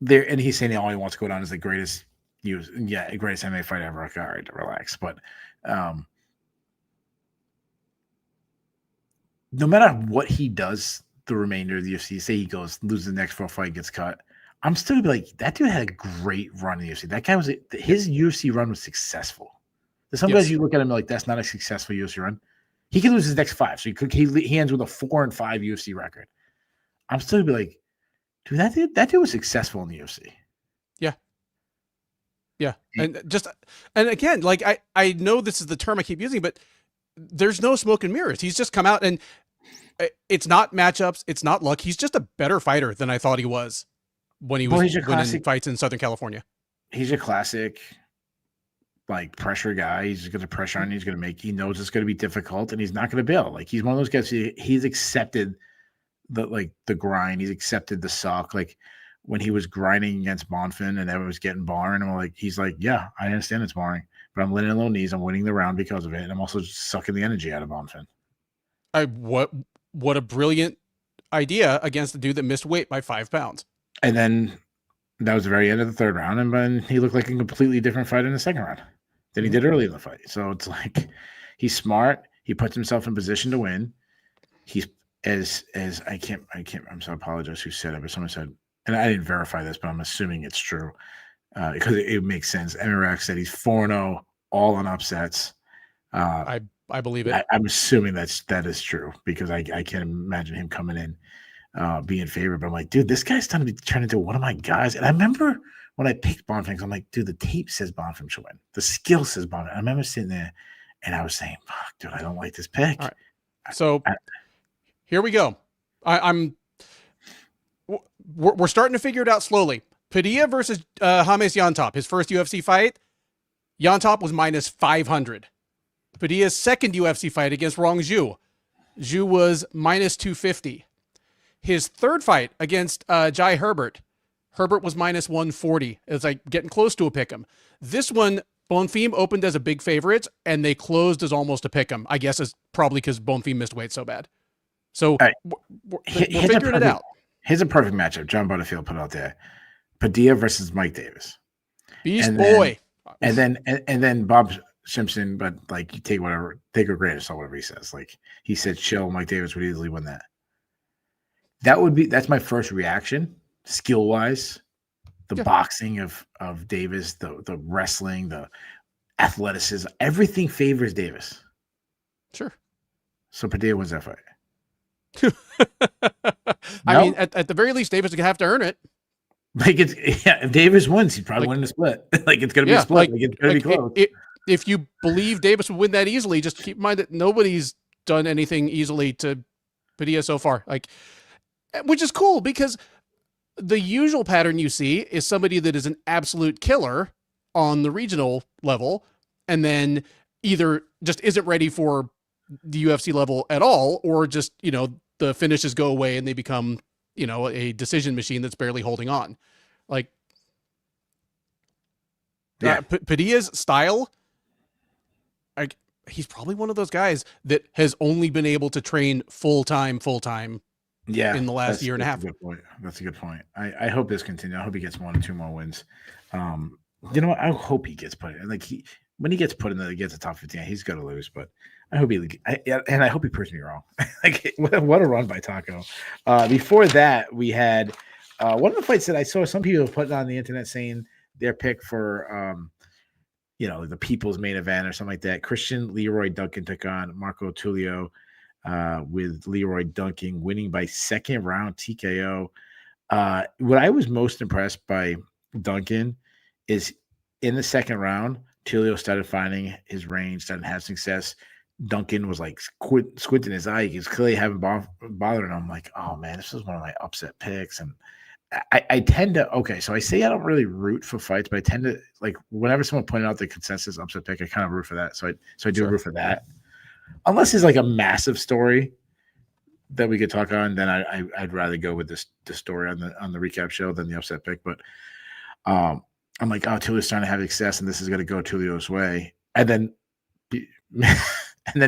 there, and he's saying all he wants to go down as the greatest. Greatest MMA fight ever. Like, all right, relax. But no matter what he does the remainder of the UFC, say he loses the next 4 fight, gets cut, I'm still gonna be like, that dude had a great run in the UFC. That guy his UFC run was successful. There's some guys you look at him like, that's not a successful UFC run. He could lose his next 5, so he ends with a 4-5 UFC record. I'm still gonna be like, dude, that dude was successful in the UFC. Yeah. And again, like, I know this is the term I keep using, but there's no smoke and mirrors. He's just come out, and it's not matchups. It's not luck. He's just a better fighter than I thought he was when he was winning fights in Southern California. He's a classic, like, pressure guy. He's going to pressure on. He knows it's going to be difficult, and he's not going to bail. Like, he's one of those guys. He's accepted the grind. He's accepted the suck. Like, when he was grinding against Bonfim and everyone was getting boring, and he's like, yeah, I understand it's boring, but I'm letting low knees. I'm winning the round because of it, and I'm also just sucking the energy out of Bonfim. What a brilliant idea against a dude that missed weight by 5 pounds. And then that was the very end of the 3rd round, and then he looked like a completely different fight in the 2nd round than he did early in the fight. So it's like, he's smart. He puts himself in position to win. He's as I can't. I'm so apologize who said it, but someone said, and I didn't verify this, but I'm assuming it's true because it makes sense. Emirac said he's 4-0, all on upsets. I believe it. I'm assuming that is true because I can't imagine him coming in being favored. But I'm like, dude, this guy's trying into one of my guys. And I remember when I picked Bonfim, I'm like, dude, the tape says Bonfim should win. The skill says Bonfim. I remember sitting there and I was saying, fuck, dude, I don't like this pick. All right. So here we go. We're starting to figure it out slowly. Padilla versus James Yantop, his first UFC fight. Yantop was minus 500. Padilla's second UFC fight against Rong Zhu. Zhu was minus 250. His third fight against Jai Herbert. Herbert was minus 140. It's like getting close to a pick'em. This one, Bonfim opened as a big favorite, and they closed as almost a pick'em. I guess it's probably because Bonfim missed weight so bad. So we're figuring it out. Here's a perfect matchup. John Butterfield put out there: Padilla versus Mike Davis. Beast boy. And then Bob Simpson, but like you take a grain of salt, whatever he says. Like he said, chill. Mike Davis would easily win that. That's my first reaction, skill wise. The boxing of Davis, the wrestling, the athleticism, everything favors Davis. Sure. So Padilla wins that fight. I mean, at the very least, Davis is gonna have to earn it. Like if Davis wins, he's probably winning the split. Like it's gonna be a split. Like it's gonna be close. If you believe Davis would win that easily, just keep in mind that nobody's done anything easily to Padilla so far. Like, which is cool because the usual pattern you see is somebody that is an absolute killer on the regional level, and then either just isn't ready for the UFC level at all, or just, the finishes go away and they become, a decision machine that's barely holding on. Like, Padilla's style, like, he's probably one of those guys that has only been able to train full time in the last year and a half. That's a good point. I hope this continues. I hope he gets 1 or 2 more wins. I hope he gets put in. Like when he gets put in, he gets a top 15. He's going to lose, but I hope I hope he proves me wrong. Like what a run by Taco. Before that, we had one of the fights that I saw some people putting on the internet saying their pick for the people's main event or something like that. Christian Leroy Duncan took on Marco Tulio. With Leroy Duncan winning by second round TKO. What I was most impressed by Duncan is in the second round, Tulio started finding his range, started having success. Duncan was like squinting his eye. He was clearly having bothering him. I'm like, oh man, this is one of my upset picks. And I tend to, so I say I don't really root for fights, but I tend to, like, whenever someone pointed out the consensus upset pick, I kind of root for that. So I do root for that. Unless it's like a massive story that we could talk on, then I'd rather go with this story on the recap show than the upset pick. But I'm like, Tulio's trying to have success, and this is going to go Tulio's way. And then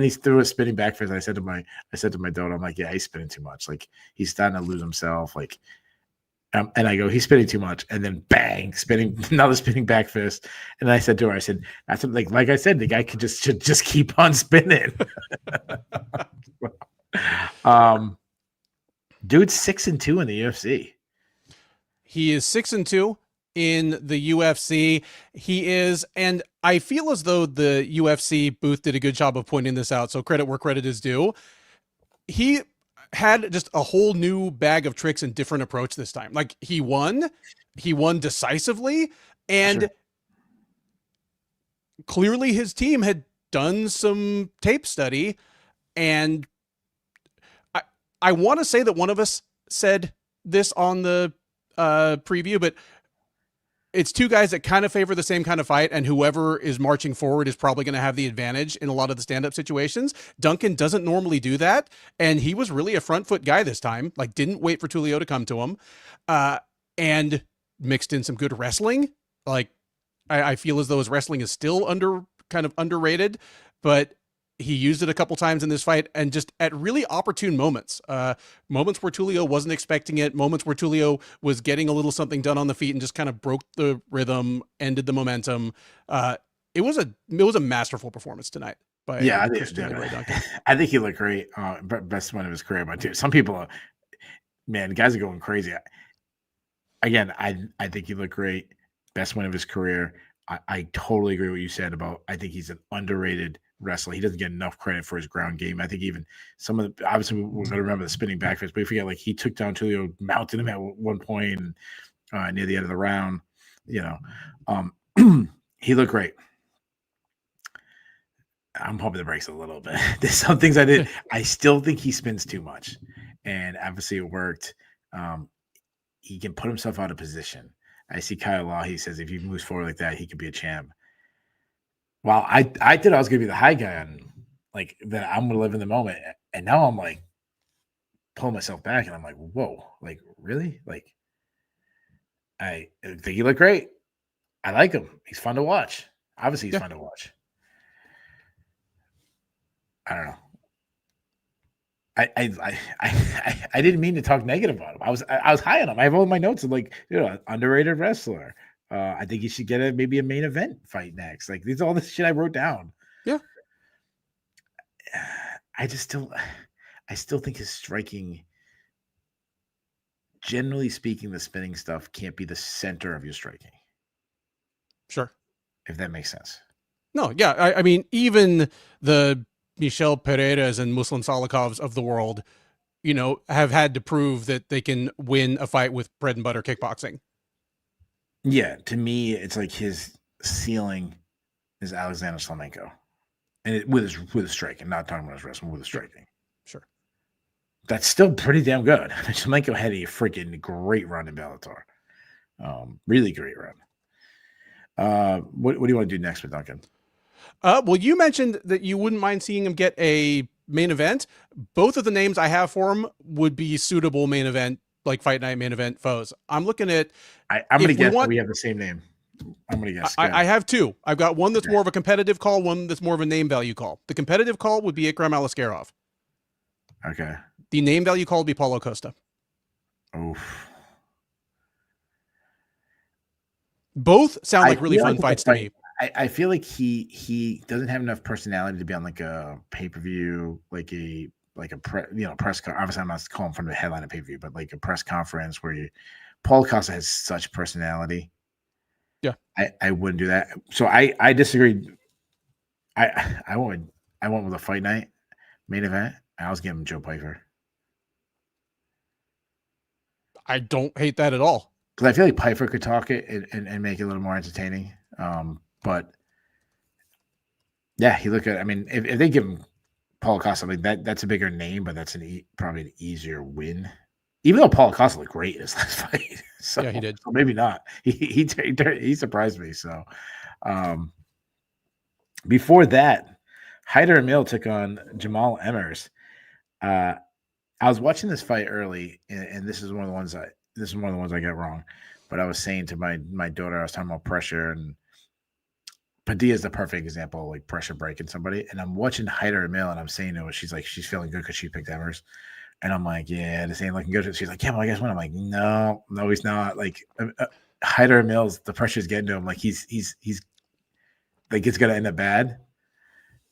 he threw a spinning back fist. I said to my daughter, I'm like, yeah, he's spinning too much. Like he's starting to lose himself. Like, and I go, he's spinning too much, and then bang, another spinning back fist. And I said to her, that's like I said, the guy should just keep on spinning. Dude's 6-2 in the UFC. He is 6-2 in the UFC. He is, and I feel as though the UFC booth did a good job of pointing this out. So credit where credit is due. He had just a whole new bag of tricks and different approach this time. Like he won decisively, and clearly his team had done some tape study. And I want to say that one of us said this on the preview, but it's two guys that kind of favor the same kind of fight, and whoever is marching forward is probably going to have the advantage in a lot of the stand-up situations. Duncan doesn't normally do that, and he was really a front foot guy this time. Like, didn't wait for Tulio to come to him, and mixed in some good wrestling. Like, I feel as though his wrestling is still kind of underrated, but he used it a couple times in this fight, and just at really opportune moments. Moments where Tulio wasn't expecting it, moments where Tulio was getting a little something done on the feet and just kind of broke the rhythm, ended the momentum. It was a masterful performance tonight by Christian Leroy Duncan. I think he looked great. Best one of his career. But some people, man, guys are going crazy. again, I think he looked great. Best win of his career. I totally agree with what you said about. I think he's an underrated wrestler. He doesn't get enough credit for his ground game. I think even some of the obviously we're going to remember the spinning back fist, but we forget like he took down Tulio, mounted him at one point and, near the end of the round. You know, he looked great. I'm pumping the brakes a little bit. There's some things I did. I still think he spins too much, and obviously it worked. He can put himself out of position. I see Kyle Law. He says if he moves forward like that, he could be a champ. Well, I thought I was gonna be the high guy on like that. I'm gonna live in the moment, and now I'm like pulling myself back, and I'm like, whoa, like really? Like I think he looked great. I like him. He's fun to watch. Obviously, he's fun to watch. I don't know. I didn't mean to talk negative about him. I was high on him. I have all my notes of like, underrated wrestler. I think he should get maybe a main event fight next. Like these all this shit I wrote down. Yeah. I still think his striking, generally speaking, the spinning stuff can't be the center of your striking. Sure. If that makes sense. No, yeah. I mean, even the Michel Pereiras and Muslim Salikovs of the world, have had to prove that they can win a fight with bread and butter kickboxing. Yeah, to me, it's like his ceiling is Alexander Slamenko, and with his striking. Not talking about his wrestling, with his striking. Sure, that's still pretty damn good. Slamenko had a freaking great run in Bellator, really great run. What do you want to do next with Duncan? Well, you mentioned that you wouldn't mind seeing him get a main event. Both of the names I have for him would be suitable main event, like fight night main event foes. I'm looking at. I'm going to guess we have the same name. I'm going to guess. I have two. I've got one that's more of a competitive call, one that's more of a name value call. The competitive call would be Ikram Alaskarov. Okay. The name value call would be Paulo Costa. Oof. Both sound like really fun fights to me. I feel like he doesn't have enough personality to be on like a pay-per-view, like a press. Obviously, I'm not calling from the headline of pay-per-view, but like a press conference where Paul Costa has such personality. Yeah, I wouldn't do that. So I disagree. I went with a fight night main event. I was giving Joe Pyfer. I don't hate that at all. Because I feel like Pyfer could talk it and make it a little more entertaining. But yeah, he looked at. I mean, if they give him Paulo Costa, like that's a bigger name, but that's probably an easier win. Even though Paulo Costa looked great in his last fight, so yeah, he did. So maybe not. He surprised me. So, before that, Haider Emil took on Jamal Emmers. I was watching this fight early, and this is one of the ones I got wrong. But I was saying to my daughter, I was talking about pressure, and Padilla is the perfect example of like pressure breaking somebody. And I'm watching Haider Emil, and I'm saying to her, she's like, she's feeling good because she picked Emmers. And I'm like, yeah, this ain't looking good. She's like, yeah, well, I guess when I'm like, no, he's not. Like, Haider Emil's, the pressure's getting to him. Like, he's like, it's gonna end up bad.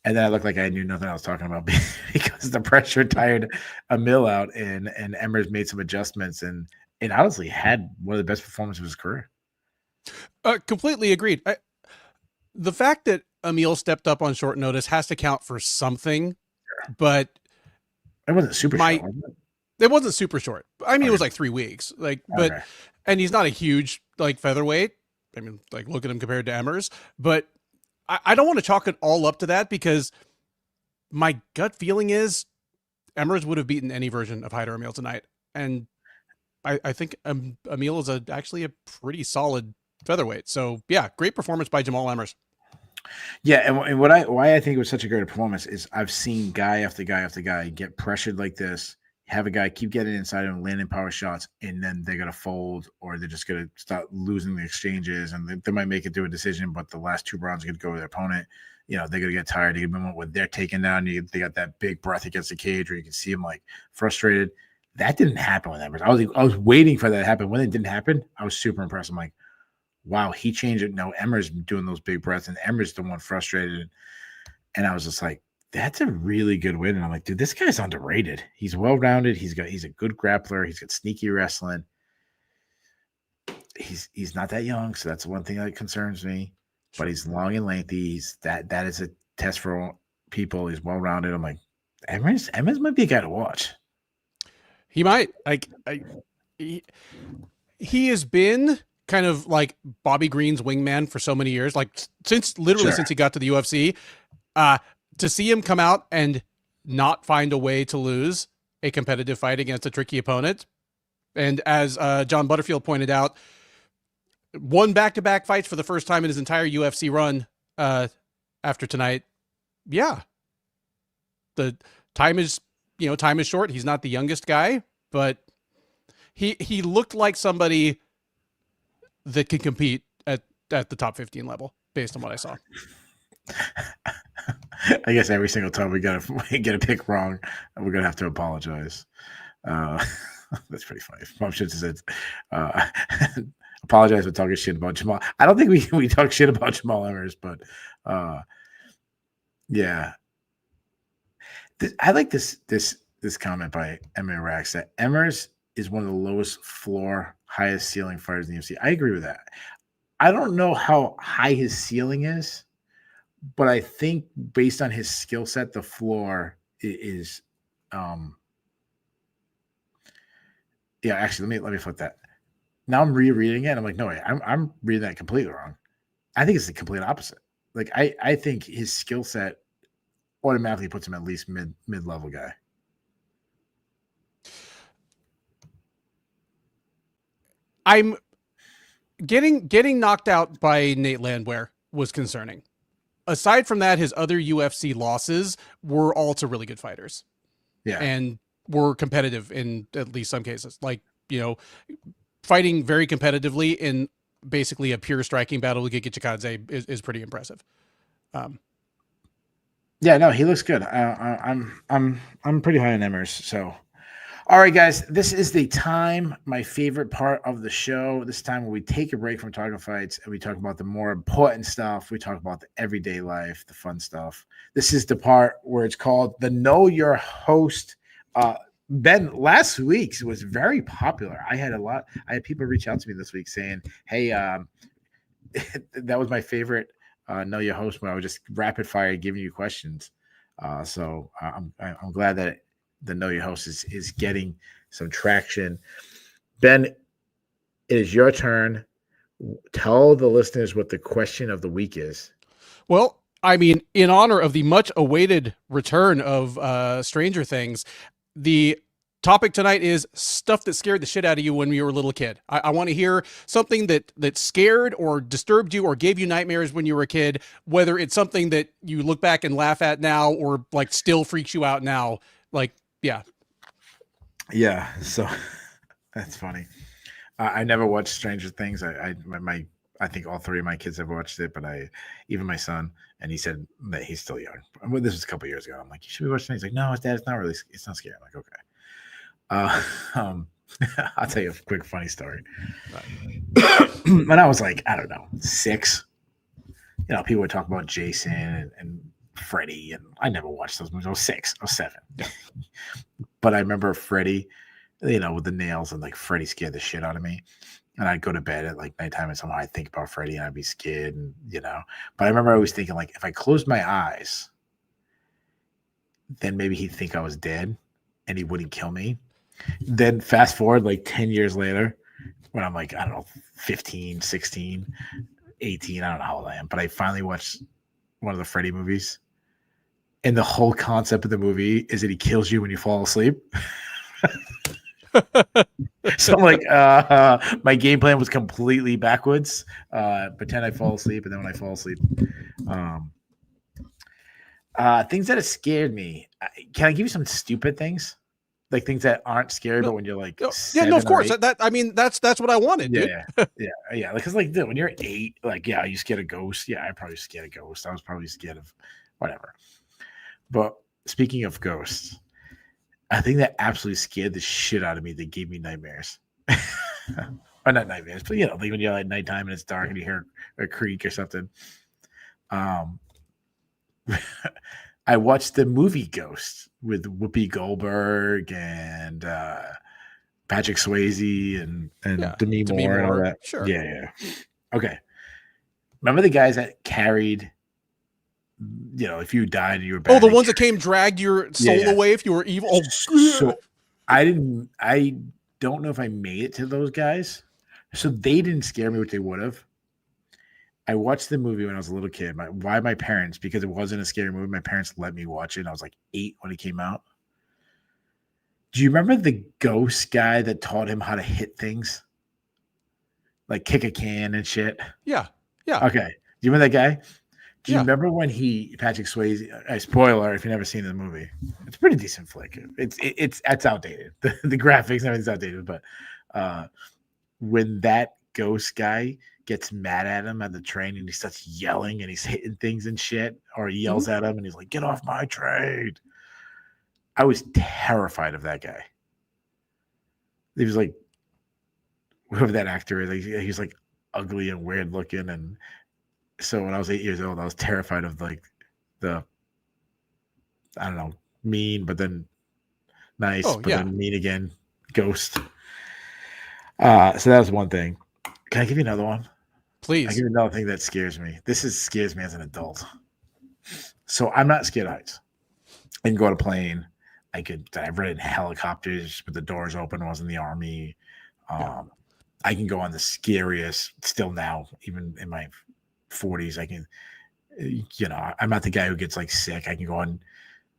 And then I looked like I knew nothing I was talking about because the pressure tired Emil out, and Emmers made some adjustments, and honestly had one of the best performances of his career. Completely agreed. The fact that Emil stepped up on short notice has to count for something, but it wasn't super short. Wasn't it? It wasn't super short. I mean, It was like 3 weeks. And he's not a huge like featherweight. I mean, like look at him compared to Emmers, but I don't want to chalk it all up to that because my gut feeling is Emmers would have beaten any version of Haider Emil tonight, and I think Emil is actually a pretty solid featherweight. So yeah, great performance by Jamal Emmers. Yeah, and why I think it was such a great performance is I've seen guy after guy after guy get pressured like this, have a guy keep getting inside and landing power shots, and then they're gonna fold or they're just gonna start losing the exchanges, and they might make it to a decision, but the last 2 rounds are gonna go with their opponent. They're gonna get tired. They moment when they're taken down, they got that big breath against the cage where you can see them like frustrated. That didn't happen with Emmers. I was waiting for that to happen. When it didn't happen, I was super impressed. I'm like, wow, he changed it. No, Emmers doing those big breaths, and Emmers the one frustrated. And I was just like, that's a really good win. And I'm like, dude, this guy's underrated. He's well-rounded. He's a good grappler. He's got sneaky wrestling. he's not that young, so that's one thing that concerns me. Sure. But he's long and lengthy. That is a test for people. He's well rounded. I'm like, Emmers might be a guy to watch. He might he has been kind of like Bobby Green's wingman for so many years, like since he got to the UFC. To see him come out and not find a way to lose a competitive fight against a tricky opponent, and as John Butterfield pointed out, won back-to-back fights for the first time in his entire UFC run after tonight. Yeah, the time is short. He's not the youngest guy, but he looked like somebody that can compete at the top 15 level based on what I saw. I guess every single time we get a pick wrong, we're gonna have to apologize. That's pretty funny. Mom should have said, apologize for talking shit about Jamal. I don't think we talk shit about Jamal Emmers, but yeah. I like this comment by Emma Rax that Emmers is one of the lowest floor, highest ceiling fighters in the UFC. I agree with that. I don't know how high his ceiling is, but I think based on his skill set, the floor is yeah, actually let me flip that. Now I'm rereading it. I'm like, no way, I'm reading that completely wrong. I think it's the complete opposite. Like I think his skill set automatically puts him at least mid-level guy. I'm getting knocked out by Nate Landwehr was concerning. Aside from that, his other UFC losses were all to really good fighters. Yeah. And were competitive in at least some cases. Like, fighting very competitively in basically a pure striking battle with Giga Chikadze is pretty impressive. Yeah, no, he looks good. I'm pretty high on Emmers. So, all right, guys, this is the time, my favorite part of the show. This time where we take a break from talking fights and we talk about the more important stuff. We talk about the everyday life, the fun stuff. This is the part where it's called the Know Your Host. Ben, last week's was very popular. I had people reach out to me this week saying, "Hey, that was my favorite Know Your Host when I was just rapid fire giving you questions." So I'm glad that the Know Your Host is getting some traction. Ben, it is your turn. Tell the listeners what the question of the week is. Well, I mean, in honor of the much awaited return of Stranger Things, the topic tonight is stuff that scared the shit out of you when you were a little kid. I want to hear something that scared or disturbed you or gave you nightmares when you were a kid, whether it's something that you look back and laugh at now or like still freaks you out now. Like, yeah. Yeah. So that's funny. I never watched Stranger Things. I think all three of my kids have watched it, but even my son, and he said that he's still young. Well, this was a couple years ago. I'm like, you should be watching it. He's like, no, Dad, it's not scary. I'm like, okay. I'll tell you a quick funny story. When I was like, I don't know, 6, people would talk about Jason and Freddy, and I never watched those movies. I was 6, I was 7. But I remember Freddy, with the nails, and like Freddy scared the shit out of me. And I'd go to bed at like nighttime and somehow I'd think about Freddy and I'd be scared, and but I remember always thinking, like, if I closed my eyes, then maybe he'd think I was dead and he wouldn't kill me. Then fast forward like 10 years later, when I'm like, I don't know, 15, 16, 18, I don't know how old I am, but I finally watched one of the Freddy movies. And the whole concept of the movie is that he kills you when you fall asleep. So I'm like, my game plan was completely backwards. Pretend I fall asleep, and then when I fall asleep, things that have scared me. Can I give you some stupid things? Like things that aren't scary, but when you're like, of course. That's what I wanted. Yeah, yeah. Because dude, when you're 8, like, yeah, are you scared of ghosts? Yeah, I probably scared of ghosts. I was probably scared of whatever. But speaking of ghosts, I think that absolutely scared the shit out of me. That gave me nightmares. Or not nightmares, but like when you're at nighttime and it's dark and you hear a creak or something. I watched the movie Ghost with Whoopi Goldberg and Patrick Swayze and Demi Demi Moore and all Moore, that. sure. Yeah. Okay. Remember the guys that carried, if you died and you were bad. Oh, the ones that came dragged your soul away if you were evil. Oh, so I don't know if I made it to those guys. So they didn't scare me, which they would have. I watched the movie when I was a little kid. Why my parents? Because it wasn't a scary movie. My parents let me watch it. I was like 8 when it came out. Do you remember the ghost guy that taught him how to hit things? Like kick a can and shit? Yeah. Okay. Do you remember that guy? Do you Yeah. remember when Patrick Swayze, spoiler if you've never seen the movie, it's a pretty decent flick. It's outdated. The graphics and everything's outdated, but when that ghost guy gets mad at him at the train and he starts yelling and he's hitting things and shit, or he yells at him and he's like, "Get off my train." I was terrified of that guy. He was like, whoever that actor is, he's like ugly and weird looking. And so when I was 8 years old, I was terrified of like I don't know, mean, but then nice, then mean again, ghost. So that was one thing. Can I give you another one? Please. I give you another thing that scares me. Scares me as an adult. So I'm not scared of heights. I can go on a plane. I've ridden helicopters with the doors open when I was in the Army. I can go on the scariest still now, even in my 40s. I can, I'm not the guy who gets like sick. I can go on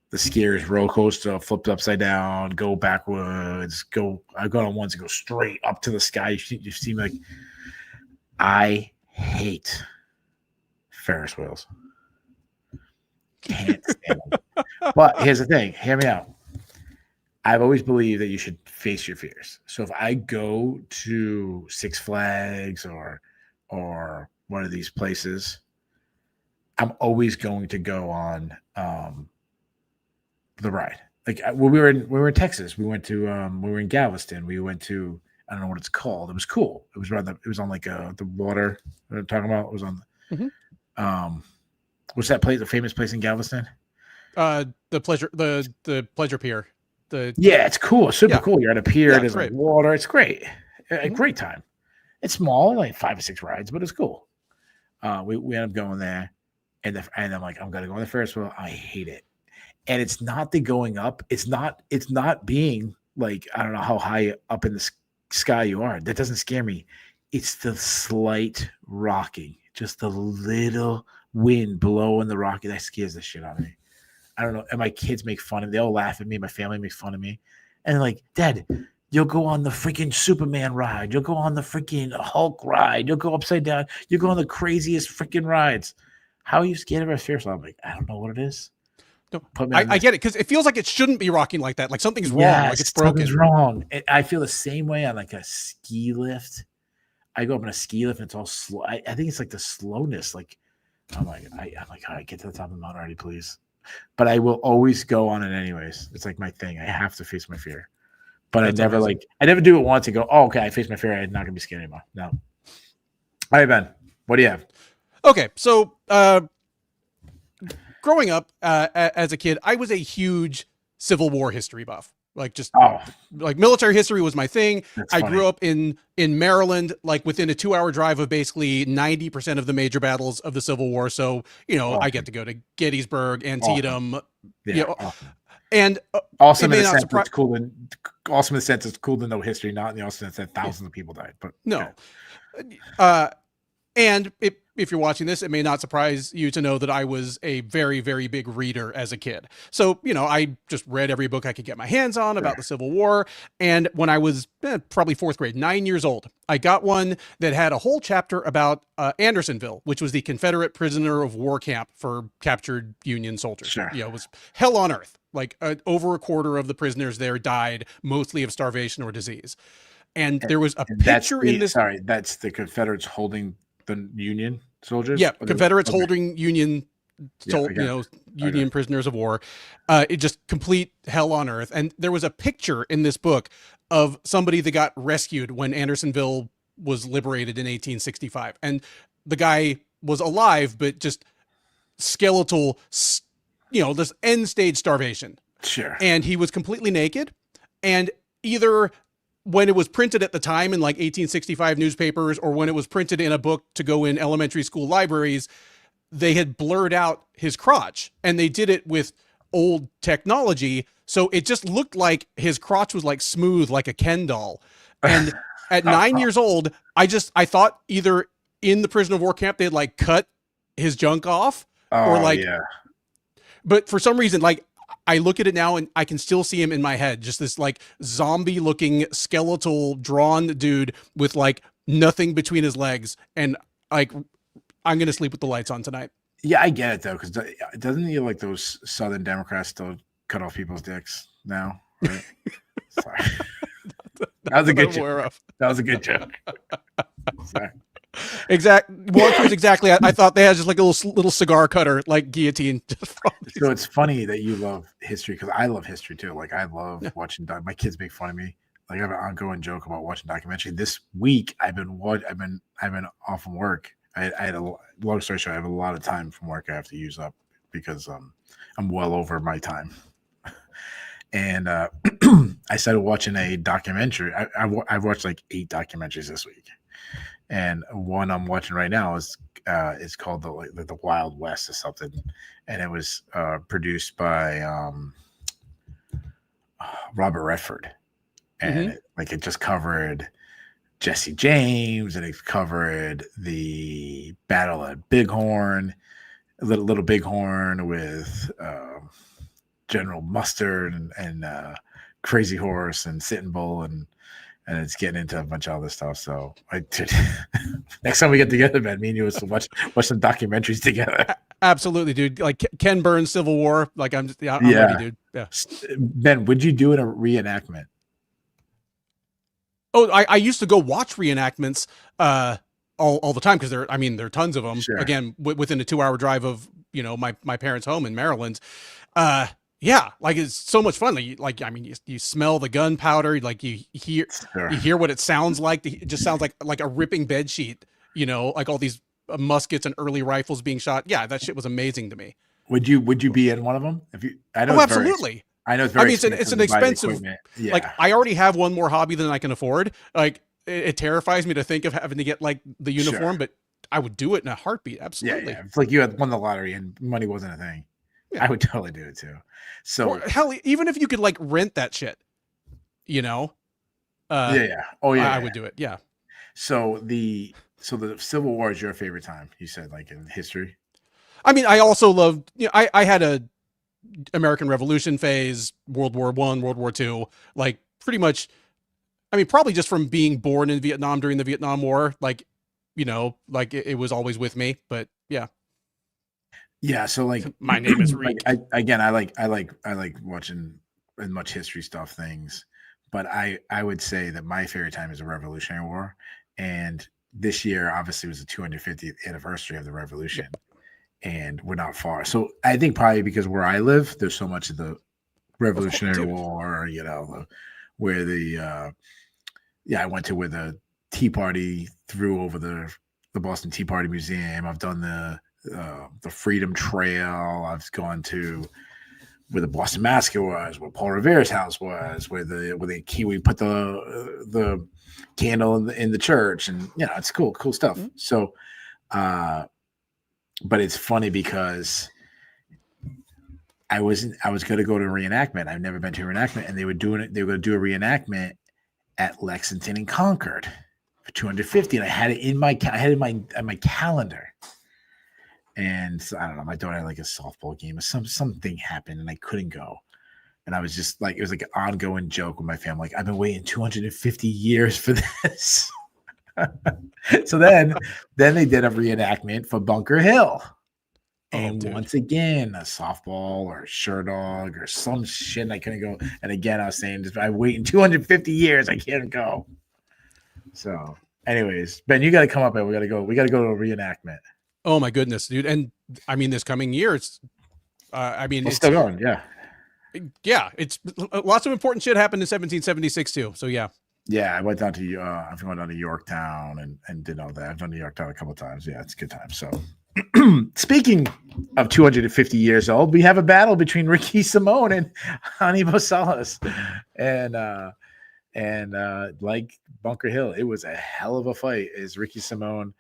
the scariest roller coaster, flipped upside down, go backwards, I got on ones that go straight up to the sky. You see me like, I hate Ferris wheels. Can't stand them. But here's the thing. Hear me out. I've always believed that you should face your fears. So if I go to Six Flags or one of these places, I'm always going to go on the ride. Like when we were in Texas, we were in Galveston. We went to, I don't know what it's called. It was cool. It was on like the water that I'm talking about. It was on what's that place? The famous place in Galveston? The Pleasure Pier. It's cool. It's super cool. You're at a pier. There's like water. It's great. A great time. It's small, like 5 or 6 rides, but it's cool. We end up going there, and I'm like, I'm gonna go on the Ferris wheel. I hate it, and it's not the going up. It's not being like, I don't know how high up in the sky you are. That doesn't scare me. It's the slight rocking, just the little wind blowing the rocking that scares the shit out of me. I don't know. And my kids make fun of me. They all laugh at me. My family makes fun of me. And like, Dad, you'll go on the freaking Superman ride. You'll go on the freaking Hulk ride. You'll go upside down. You'll go on the craziest freaking rides. How are you scared of a Ferris wheel? I'm like, I don't know what it is. No, I get it, because it feels like it shouldn't be rocking like that. Like something's wrong. Like it's broken. Something's wrong. I feel the same way on like a ski lift. I go up in a ski lift and it's all slow. I think it's like the slowness. Like I'm like, all right, get to the top of the mountain already, please. But I will always go on it anyways. It's like my thing. I have to face my fear. But I never do it once and go, oh, okay, I face my fear. I'm not gonna be scared anymore. No. All right, Ben. What do you have? Okay, so growing up as a kid, I was a huge Civil War history buff. Like like military history was my thing. I grew up in Maryland, like within a 2-hour drive of basically 90% of the major battles of the Civil War. So, I get to go to Gettysburg, Antietam, and awesome in the sense it's cool. Awesome in the sense it's cool to know history, not in the awesome sense that thousands of people died. But no. And if you're watching this, it may not surprise you to know that I was a very, very big reader as a kid. So, I just read every book I could get my hands on about the Civil War. And when I was probably 4th grade, 9 years old, I got one that had a whole chapter about Andersonville, which was the Confederate prisoner of war camp for captured Union soldiers. Sure. It was hell on earth. Like over a quarter of the prisoners there died mostly of starvation or disease. And there was a picture in this. Sorry, that's the Confederates holding the Union soldiers? Yeah, Confederates holding Union, Union prisoners of war. It just complete hell on earth. And there was a picture in this book of somebody that got rescued when Andersonville was liberated in 1865. And the guy was alive, but just skeletal, this end stage starvation. Sure. And he was completely naked. And either when it was printed at the time in like 1865 newspapers, or when it was printed in a book to go in elementary school libraries, they had blurred out his crotch, and they did it with old technology. So it just looked like his crotch was like smooth, like a Ken doll. And at 9 years old, I thought either in the prisoner of war camp, they'd like cut his junk off, or like, yeah. But for some reason, like, I look at it now and I can still see him in my head. Just this like zombie looking skeletal drawn dude with like nothing between his legs. And like, I'm going to sleep with the lights on tonight. Yeah, I get it though. Cause doesn't he like those Southern Democrats still cut off people's dicks now? Right? Sorry. That was a good joke. That was a good joke. Sorry. Exactly. I thought they had just like a little cigar cutter, like guillotine. So it's funny that you love history, because I love history too. Like I love watching. My kids make fun of me. Like I have an ongoing joke about watching documentary. This week I've been off from work. I had a long story short. I have a lot of time from work I have to use up because I'm well over my time. And I started watching a documentary. I've watched like 8 documentaries this week. And one I'm watching right now is called the Wild West or something, and it was produced by Robert Redford, and it just covered Jesse James, and it covered the Battle at Bighorn, Little Bighorn with General Mustard and Crazy Horse and Sitting Bull and it's getting into a bunch of other stuff. So next time we get together, man, me and you will watch some documentaries together. Absolutely, dude. Like Ken Burns' Civil War. Like I'm ready, dude. Yeah. Ben, would you do a reenactment? Oh, I used to go watch reenactments all the time, because there are tons of them. Sure. Again, within a 2-hour drive of my parents' home in Maryland. Yeah, like it's so much fun. You smell the gunpowder, like you hear what it sounds like. It just sounds like a ripping bed sheet, like all these muskets and early rifles being shot. Yeah, that shit was amazing to me. Would you be in one of them? I know. Oh, absolutely. I know it's very. It's an expensive. Yeah. Like I already have one more hobby than I can afford. Like it terrifies me to think of having to get like the uniform, but I would do it in a heartbeat. Absolutely. Yeah. It's like you had won the lottery and money wasn't a thing. Yeah. I would totally do it too. So or hell, even if you could like rent that shit, yeah. Oh yeah. I would do it. Yeah. So the Civil War is your favorite time, you said, like in history. I mean, I also loved, I had a American Revolution phase, World War I, World War II, like pretty much, probably just from being born in Vietnam during the Vietnam War, like, like it was always with me, but yeah. Yeah, so like my name is Reek. I like watching as much history stuff things, but I would say that my favorite time is the Revolutionary War, and this year obviously was the 250th anniversary of the Revolution, and we're not far. So I think probably because where I live, there's so much of the Revolutionary War, where I went to where the Tea Party threw over the Boston Tea Party Museum. I've done the Freedom Trail. I've gone to where the Boston Massacre was, where Paul Revere's house was, where the Kiwi put the candle in the church, and it's cool stuff. Mm-hmm. So, but it's funny because I was going to go to a reenactment. I've never been to a reenactment, and they were going to do a reenactment at Lexington and Concord for 250, and I had it in my calendar. And so, I don't know, my daughter had like a softball game or something happened and I couldn't go. And I was just like, it was like an ongoing joke with my family. Like, I've been waiting 250 years for this. So then they did a reenactment for Bunker Hill. And once again, a softball or Sherdog or some shit, and I couldn't go. And again, I was saying, I'm waiting 250 years. I can't go. So anyways, Ben, you got to come up and we got to go to a reenactment. Oh my goodness, dude. And this coming year, it's still going. Yeah. Yeah. It's lots of important shit happened in 1776 too. So yeah. Yeah. I went down to, I've gone down to Yorktown and did all that. I've done to Yorktown a couple of times. Yeah. It's a good time. So speaking of 250 years old, we have a battle between Ricky Simone and Hannibal Salas. And And like Bunker Hill, it was a hell of a fight as Ricky Simone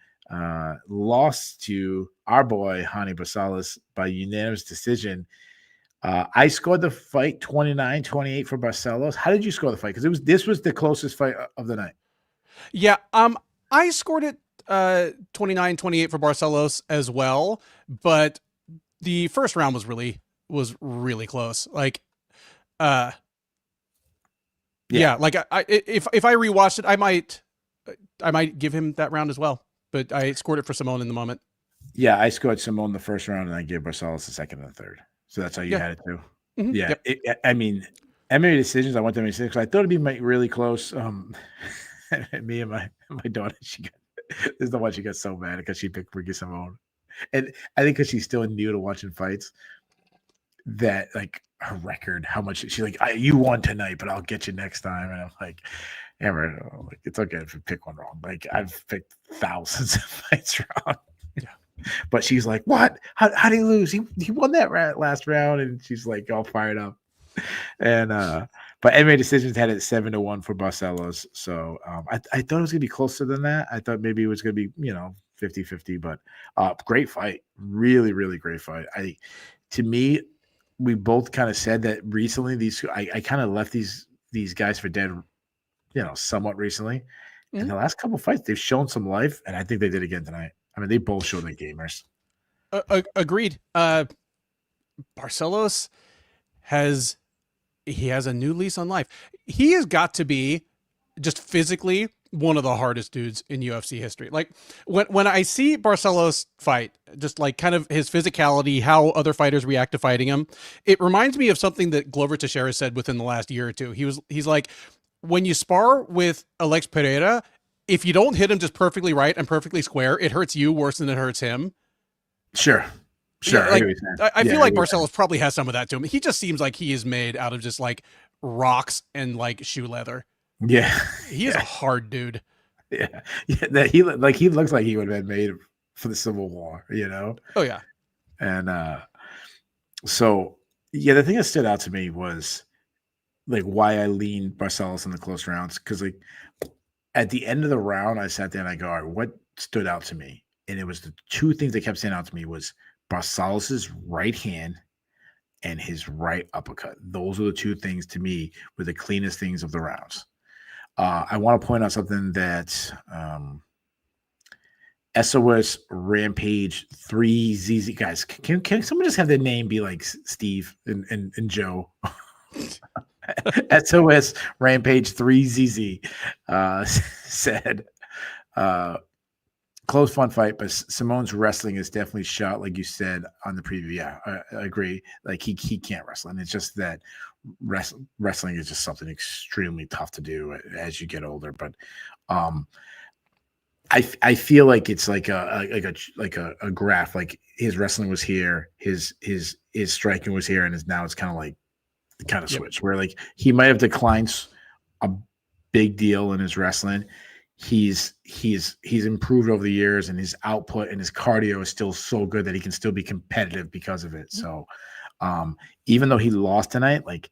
lost to our boy Hani Barcelos by unanimous decision. I scored the fight 29-28 for Barcelos. How did you score the fight? Because this was the closest fight of the night. Yeah, I scored it 29-28 for Barcelos as well, but the first round was really close. Like yeah, like if I rewatched it, I might give him that round as well. But I scored it for Simone in the moment. Yeah, I scored Simone the first round, and I gave Barcelos the second and the third. So that's how you had it too. Mm-hmm. Yeah, Yep. I mean, MMA decisions. I went to MMA I thought it'd be really close. Me and my daughter, this is the one she got so mad because she picked Ricky Simone, and I think because she's still new to watching fights, that like her record, how much she's like, you won tonight, but I'll get you next time, and I'm like. Yeah, right. Like, it's okay if you pick one wrong. Like I've picked thousands of fights wrong. Yeah. But she's like, "What? How did he lose? He won that last round," and she's like all fired up. And but MMA decisions had it 7-1 for Barcelos. So I thought it was gonna be closer than that. I thought maybe it was gonna be 50-50, but great fight, really really great fight. To me, we both kind of said that recently. I kind of left these guys for dead. Somewhat recently. Mm-hmm. In the last couple of fights, they've shown some life, and I think they did again tonight. I mean, they both showed their gamers. Agreed. Barcelos has a new lease on life. He has got to be just physically one of the hardest dudes in UFC history. Like when I see Barcelos fight, just like kind of his physicality, how other fighters react to fighting him, it reminds me of something that Glover Teixeira said within the last year or two. He's like, when you spar with Alex Pereira, if you don't hit him just perfectly right and perfectly square, it hurts you worse than it hurts him. Sure. Yeah, like, I feel like Barcelos probably has some of that to him. He just seems like he is made out of just like rocks and like shoe leather. Yeah. He is a hard dude. Yeah. That he looks like he would have been made for the Civil War, Oh yeah. And so yeah, the thing that stood out to me was like why I leaned Barcelos in the close rounds, because like at the end of the round, I sat there and I go, all right, what stood out to me? And it was the two things that kept standing out to me was Barcelos's right hand and his right uppercut. Those are the two things to me were the cleanest things of the rounds. I want to point out something that SOS Rampage 3 ZZ guys. Can someone just have their name be like Steve and Joe? SOS Rampage 3ZZ said, close, fun fight, but Simone's wrestling is definitely shot, like you said on the preview. Yeah, I agree. Like he can't wrestle, and it's just that wrestling is just something extremely tough to do as you get older. But I feel like it's like a graph. Like his wrestling was here, his striking was here, and now it's kind of switch where like he might have declined a big deal in his wrestling. He's improved over the years, and his output and his cardio is still so good that he can still be competitive because of it. So even though he lost tonight, like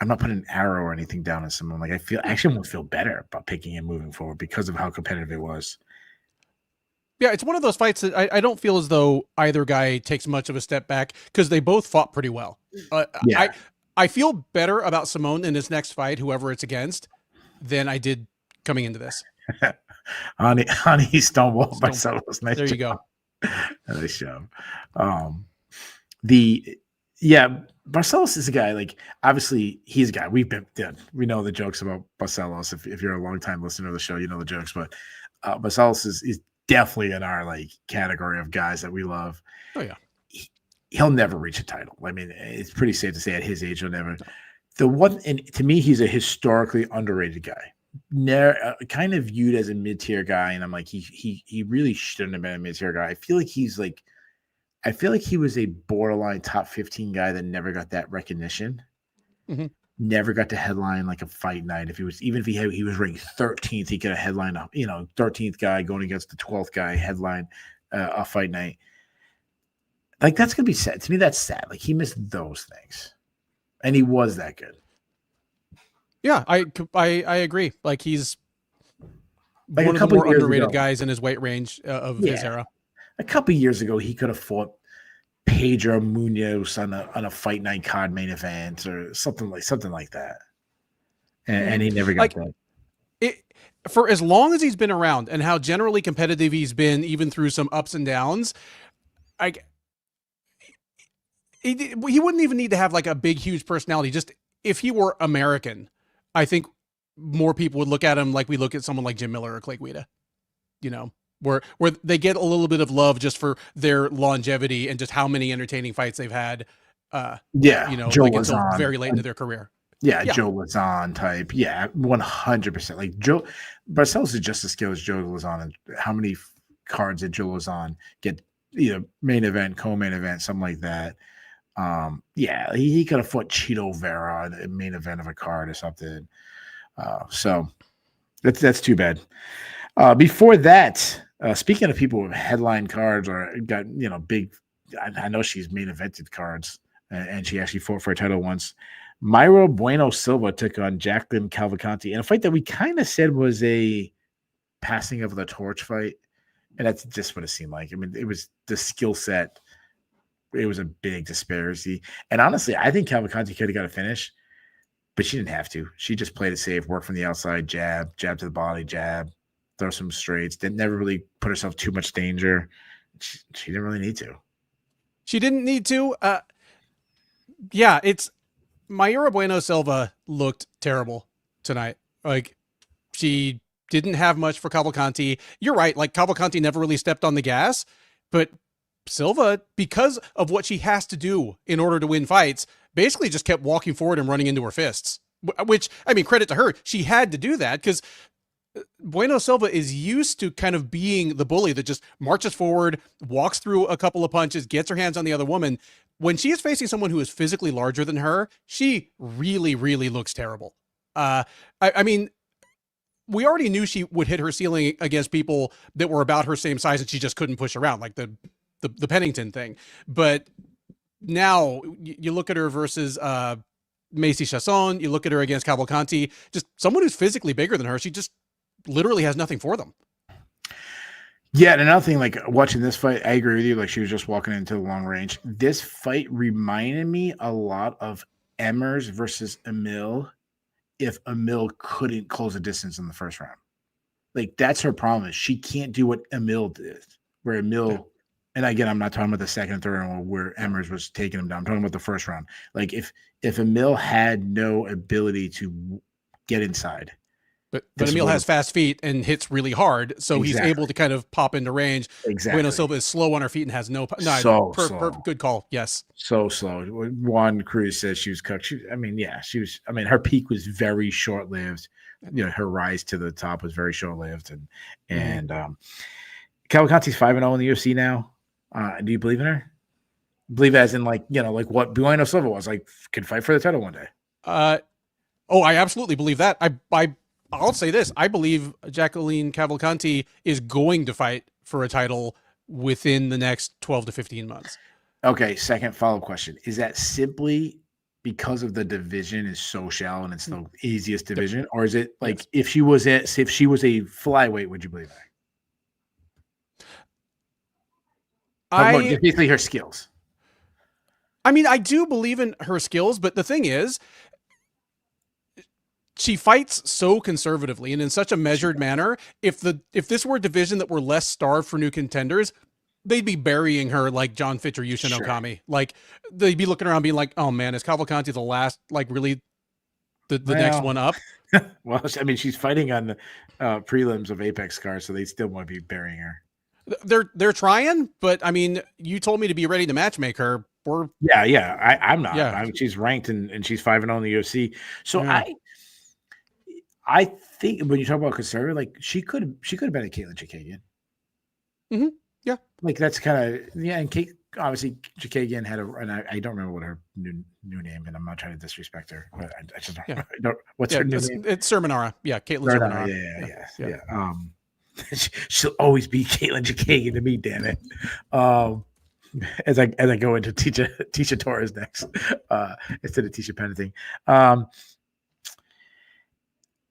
I'm not putting an arrow or anything down on someone. Like I actually won't feel better about picking him moving forward because of how competitive it was. Yeah, it's one of those fights that I don't feel as though either guy takes much of a step back because they both fought pretty well. Yeah. I feel better about Simone in his next fight, whoever it's against, than I did coming into this. Honey, Stonewall by Barcelos. Nice there you job. go. Nice job. Barcelos is a guy, like obviously he's a guy we know the jokes about Barcelos. If you're a long time listener to the show, you know the jokes, but Barcelos is definitely in our like category of guys that we love. Oh yeah. He'll never reach a title. I mean, it's pretty safe to say at his age he'll never. And to me, he's a historically underrated guy. Kind of viewed as a mid-tier guy, and I'm like, he really shouldn't have been a mid-tier guy. I feel like he was a borderline top 15 guy that never got that recognition. Mm-hmm. Never got to headline like a fight night. If he was ranked 13th, he could have headlined 13th guy going against the 12th guy headline a fight night. Like that's gonna be sad. To me, that's sad. Like he missed those things, and he was that good. Yeah, I agree. Like he's Like one a of the couple more years underrated ago. guys in his weight range of his Yeah. era. A couple years ago, he could have fought Pedro Munoz on a fight night card main event or something like that. And he never got Like that. it for as long as he's been around and how generally competitive he's been, even through some ups and downs. Like he wouldn't even need to have like a big, huge personality. Just if he were American, I think more people would look at him like we look at someone like Jim Miller or Clay Guida. You know, where they get a little bit of love just for their longevity and just how many entertaining fights they've had. Yeah, Joe Like until Lazon. very late into their career. Yeah, Yeah, Joe Lazon type. Yeah, 100%. Like Joe Barcelos is just as skilled as Joe Lazon. And how many cards did Joe Lazon get? Either main event, co-main event, something like that. Yeah, he could have fought Cheeto Vera in the main event of a card or something. So that's too bad. Before that, speaking of people with headline cards or got big, I know she's main evented cards, and she actually fought for a title once. Mayra Bueno Silva took on Jacqueline Cavalcanti in a fight that we kind of said was a passing of the torch fight, and that's just what it seemed like. I mean, it was the skill set. It was a big disparity, and honestly, I think Cavalcanti could have got a finish, but she didn't have to. She just played it safe, worked from the outside, jab to the body, jab, throw some straights. Didn't never really put herself too much danger. She didn't really need to. she didn't need to. Yeah, it's Mayra Bueno Silva looked terrible tonight. Like she didn't have much for Cavalcanti. You're right. Like Cavalcanti never really stepped on the gas, but Silva, because of what she has to do in order to win fights, basically just kept walking forward and running into her fists. Which, I mean, credit to her. She had to do that because Bueno Silva is used to kind of being the bully that just marches forward, walks through a couple of punches, gets her hands on the other woman. When she is facing someone who is physically larger than her, she really, really looks terrible. I mean, we already knew she would hit her ceiling against people that were about her same size and she just couldn't push around, like the Pennington thing. But now you look at her versus Macy Chasson, you look at her against Cavalcanti, just someone who's physically bigger than her. She just literally has nothing for them. Yeah, and another thing, like watching this fight, I agree with you. Like she was just walking into the long range. This fight reminded me a lot of Emmers versus Emil. If Emil couldn't close the distance in the first round, like that's her problem. Is she can't do what Emil did, where Emil. And again, I'm not talking about the second and third round where Emmers was taking him down. I'm talking about the first round. Like if Emil had no ability to get inside. But Emil has fast feet and hits really hard, so he's able to kind of pop into range. Exactly. Bueno Silva is slow on her feet and has no. Slow. Good call. Yes. So slow. Juan Cruz says she was cooked. She was. I mean, her peak was very short lived. You know, her rise to the top was very short lived, and Cavalcanti's 5-0 in the UFC now. Do you believe in her? Believe as in like what Bueno Silva was like, could fight for the title one day. I absolutely believe that. I'll say this. I believe Jacqueline Cavalcanti is going to fight for a title within the next 12 to 15 months. Okay, second follow-up question. Is that simply because of the division is so shallow and it's the easiest division? Or is it like if she was a flyweight, would you believe that? Just basically her skills. I mean, I do believe in her skills, but the thing is, she fights so conservatively and in such a measured manner. If this were a division that were less starved for new contenders, they'd be burying her like John Fitch or Yushin Okami. Like they'd be looking around being like, oh man, is Cavalcanti the last, like really the next one up? Well, I mean, she's fighting on the prelims of Apex cards, so they still want to be burying her. They're trying, but I mean, you told me to be ready to matchmake her. I'm not. Yeah. She's ranked and she's 5-0 in the UFC. So I think when you talk about conservative, like she could have been a Caitlin Chikagian. Mm-hmm. Yeah, like that's kind of and Kate obviously Chikagian had and I don't remember what her new name, and I'm not trying to disrespect her, but I just don't. What's her new name? It's Sermonara. Yeah, Caitlin Sermonara. Yeah. She'll always be Caitlin Chikagian to me. Damn it. As I go into Tisha Torres next, instead of Tisha Peniting.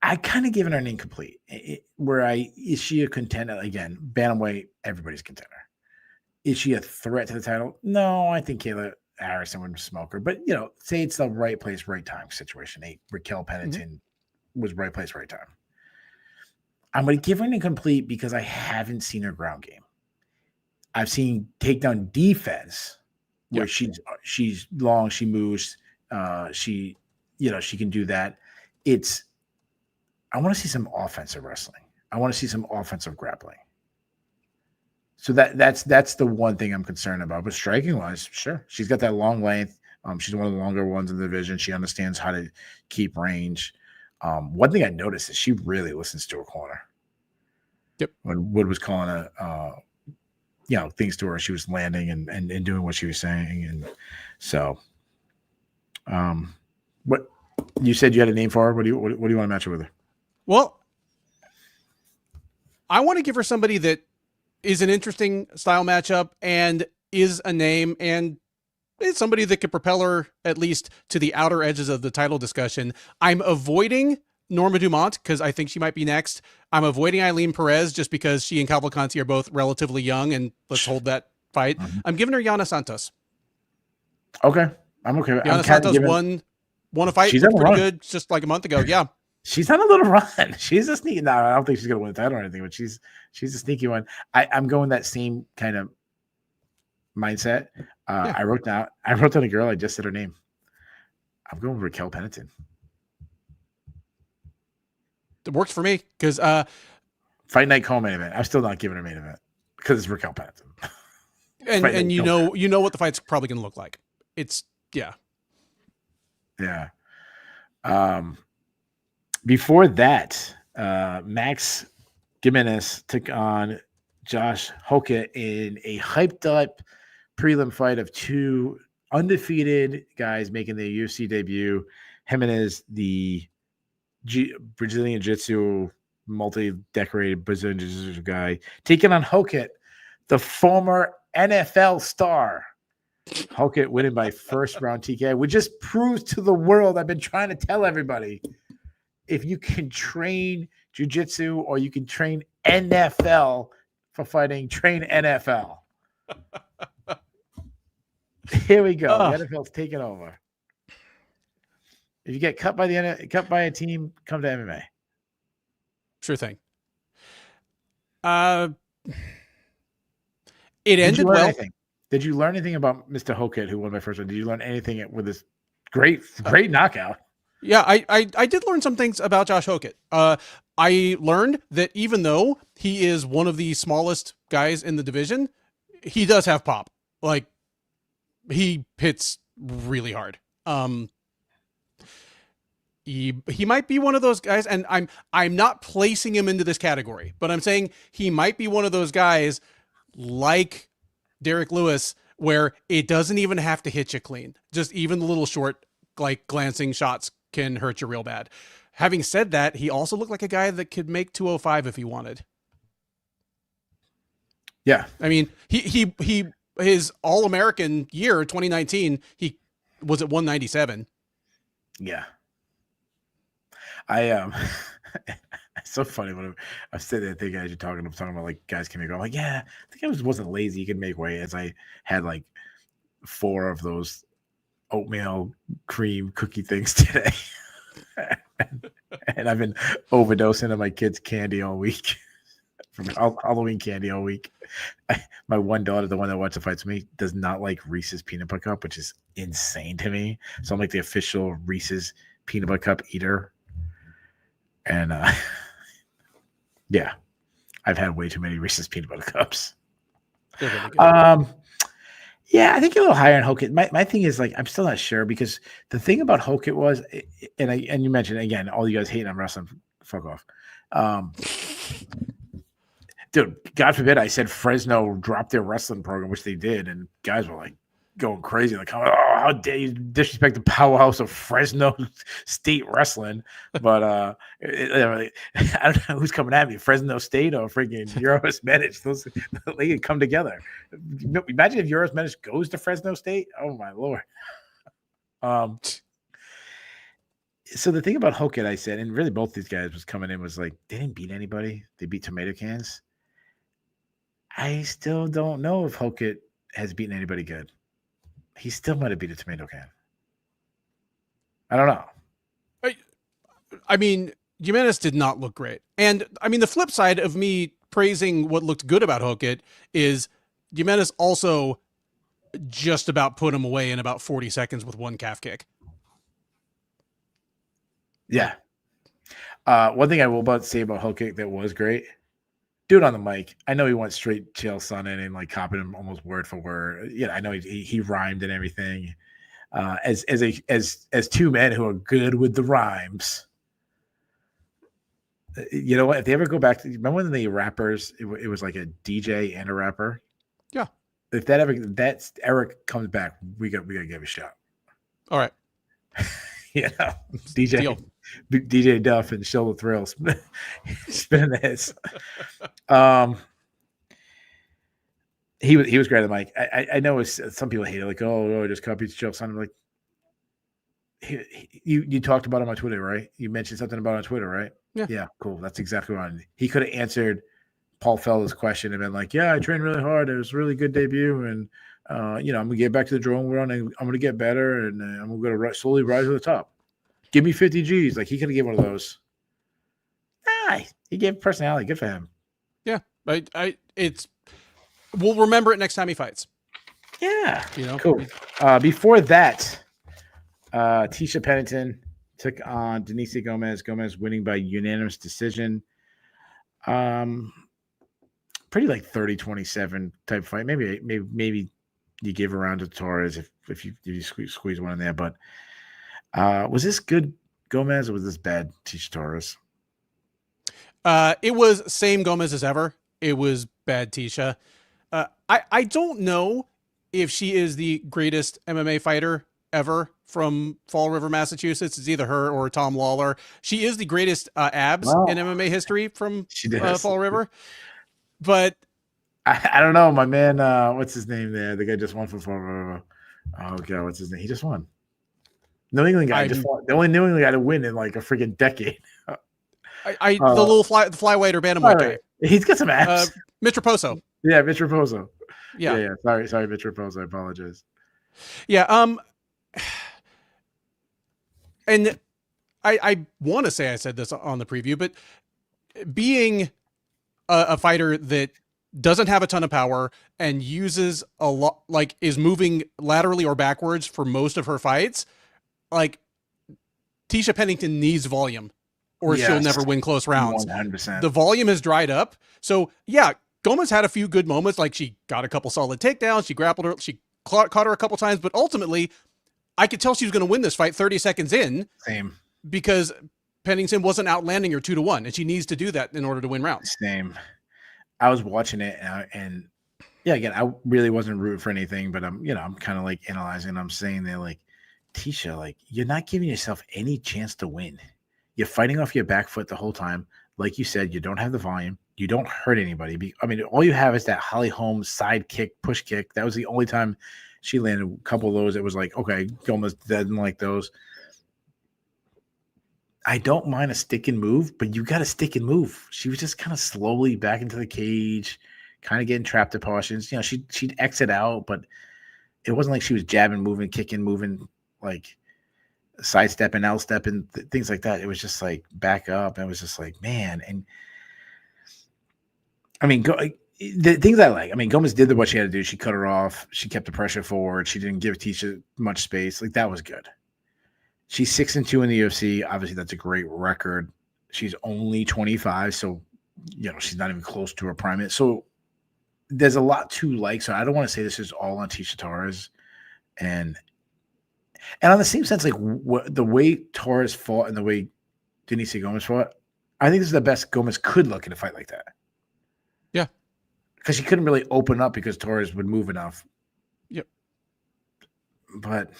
I kind of given her an incomplete. Is she a contender? Again, bantamweight, everybody's contender. Is she a threat to the title? No, I think Kayla Harrison would smoke her. But, say it's the right place, right time situation. Raquel Pennington was right place, right time. I'm going to give her an incomplete because I haven't seen her ground game. I've seen takedown defense where she's long, she moves, she can do that. I want to see some offensive wrestling. I want to see some offensive grappling. So that's the one thing I'm concerned about. But striking wise, sure, she's got that long length. She's one of the longer ones in the division. She understands how to keep range. One thing I noticed is she really listens to her corner. Yep. When Wood was calling her, things to her, she was landing and doing what she was saying. And so, what you said you had a name for her? What do you want to match her with her? Well, I want to give her somebody that is an interesting style matchup and is a name and is somebody that could propel her at least to the outer edges of the title discussion. I'm avoiding Norma Dumont because I think she might be next. I'm avoiding Eileen Perez just because she and Cavalcanti are both relatively young, and let's hold that fight. Mm-hmm. I'm giving her Yana Santos. Okay. I'm okay. Yana Santos won a fight. She's pretty good just like a month ago. Yeah. She's on a little run. She's a sneaky. No, I don't think she's gonna win the title or anything, but she's a sneaky one. I'm going that same kind of mindset. I wrote down a girl. I just said her name. I'm going with Raquel Pennington. It works for me because Fight Night co-main event. I'm still not giving her main event because it's Raquel Pennington. and you know what the fight's probably going to look like. It's yeah. Before that, Max Gimenez took on Josh Hokett in a hyped up prelim fight of two undefeated guys making their UFC debut. Gimenez, the Brazilian Jiu-Jitsu, multi-decorated Brazilian Jiu-Jitsu guy, taking on Hokett, the former NFL star. Hokett winning by first round TKO, which just proves to the world, I've been trying to tell everybody, if you can train jiu-jitsu or you can train NFL for fighting, train NFL. Here we go. The NFL's taking over. If you get cut by a team, come to MMA. Sure thing. It ended well. Anything? Did you learn anything about Mr. Hokett, who won my first one? Did you learn anything with this great knockout? Yeah, I did learn some things about Josh Hokett. I learned that even though he is one of the smallest guys in the division, he does have pop. Like, he hits really hard. He might be one of those guys, and I'm not placing him into this category, but I'm saying he might be one of those guys like Derek Lewis, where it doesn't even have to hit you clean. Just even the little short, like, glancing shots can hurt you real bad. Having said that, he also looked like a guy that could make 205 if he wanted. Yeah. I mean, he his All-American year, 2019, he was at 197. Yeah. It's so funny when I'm sitting there thinking as you're talking about like guys can make weight. I'm like, yeah, I think I wasn't lazy. You can make weight, as I had like 4 of those oatmeal cream cookie things today. And I've been overdosing on my kids' candy all week. From Halloween candy all week. My one daughter, the one that watches the fights with me, does not like Reese's peanut butter cup, which is insane to me. So I'm like the official Reese's peanut butter cup eater. And yeah, I've had way too many Reese's peanut butter cups. Really good. Yeah, I think a little higher on Hokett. My thing is, like, I'm still not sure, because the thing about Hokett was, and you mentioned again, all you guys hating on wrestling, fuck off. Dude, God forbid I said Fresno dropped their wrestling program, which they did, and guys were like going crazy, like, oh, how dare you disrespect the powerhouse of Fresno State wrestling. But I don't know who's coming at me, Fresno State or freaking Euros Medic. Those they can come together. Imagine if Euros Medic goes to Fresno State. Oh my Lord. So the thing about Hoket, I said, and really both these guys was coming in was like they didn't beat anybody. They beat tomato cans. I still don't know if Hoket has beaten anybody good. He still might have beat a tomato can. I don't know. I mean, Jimenez did not look great. And I mean, the flip side of me praising what looked good about Hoket is Jimenez also just about put him away in about 40 seconds with one calf kick. Yeah. One thing I will about say about Hoket that was great, dude on the mic. I know he went straight Chael Sonnen and like copied him almost word for word. Yeah, I know he rhymed and everything. As two men who are good with the rhymes. You know what? If they ever go back to remember when the rappers, it was like a DJ and a rapper. Yeah. If that's Eric comes back, we got to give a shot. All right. Yeah, DJ Duff and Show the Thrills spinning the hits. He was great on the mic. I know some people hate it, like, oh, just copy Chael Sonnen. I'm like, you talked about him on Twitter, right? You mentioned something about it on Twitter, right? Yeah, cool. That's exactly what I wanted. He could have answered Paul Feller's question and been like, yeah, I trained really hard. It was a really good debut. And, I'm going to get back to the drone run and I'm going to get better. And I'm going to slowly rise to the top. Give me 50 G's. Like, he could have given one of those. He gave personality. Good for him. Yeah. We'll remember it next time he fights. Yeah. Cool. Before that, Tisha Pennington took on Denise Gomez. Gomez winning by unanimous decision. Pretty like 30-27 type fight. Maybe you give a round to Torres if you squeeze one in there. But was this good Gomez or was this bad Tisha Torres? It was same Gomez as ever. It was bad Tisha. I don't know if she is the greatest MMA fighter ever from Fall River, Massachusetts. It's either her or Tom Lawler. She is the greatest abs in MMA history from Fall River. But I don't know, my man. What's his name there? The guy just won for Fall River. Oh god, what's his name? He just won. New England guy just won. The only New England guy to win in like a freaking decade. The little flyweight or bantamweight guy. He's got some abs. Mitch Raposo. Yeah, Mitch Raposo. Yeah. Sorry, Mitch Raposo. I apologize. Yeah. And I want to say I said this on the preview, but being a fighter that doesn't have a ton of power and uses a lot, like is moving laterally or backwards for most of her fights, like Tisha Pennington needs volume or she'll never win close rounds. 100%. The volume has dried up. So yeah, Gomez had a few good moments. Like she got a couple solid takedowns. She grappled her. She caught her a couple times, but ultimately I could tell she was going to win this fight 30 seconds in. Same. Because Pennington wasn't outlanding her 2-1, and she needs to do that in order to win rounds. Same. I was watching it, and yeah, again, I really wasn't rooting for anything, but I'm kind of like analyzing. I'm saying there, like, Tisha, like, you're not giving yourself any chance to win. You're fighting off your back foot the whole time. Like you said, you don't have the volume. You don't hurt anybody. I mean, all you have is that Holly Holm side kick, push kick. That was the only time she landed a couple of those. It was like, okay, Gomez didn't like those. I don't mind a stick and move, but you got to stick and move. She was just kind of slowly back into the cage, kind of getting trapped at portions. She'd exit out, but it wasn't like she was jabbing, moving, kicking, moving, like sidestepping, outstepping, things like that. It was just like back up. And it was just like, man. And I mean, the things I like, I mean, Gomez did what she had to do. She cut her off. She kept the pressure forward. She didn't give Tisha much space. Like, that was good. She's 6-2 in the UFC. Obviously, that's a great record. She's only 25, so she's not even close to her prime. So there's a lot to like. So I don't want to say this is all on Tisha Torres, and on the same sense, like the way Torres fought and the way Denise Gomez fought, I think this is the best Gomez could look in a fight like that. Yeah, because she couldn't really open up because Torres would move enough. Yep, but.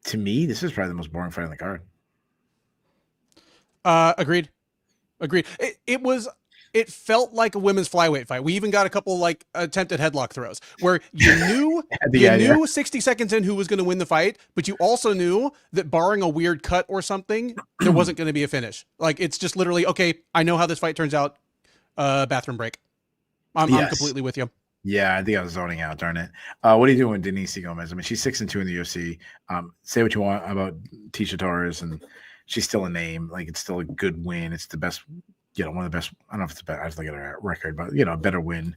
To me, this is probably the most boring fight on the card. Agreed. It was it felt like a women's flyweight fight. We even got a couple like attempted headlock throws where you knew you knew 60 seconds in who was going to win the fight, but you also knew that barring a weird cut or something, there wasn't going to be a finish. Like it's just literally, okay, I know how this fight turns out. Bathroom break. I'm completely with you. Yeah, I think I was zoning out, darn it. What are you doing with Denise Gomez? I mean, she's 6-2 in the UFC. Say what you want about Tisha Torres, and she's still a name. Like, it's still a good win. It's the best, one of the best. I don't know if it's the best. I have to look at her record, but, a better win.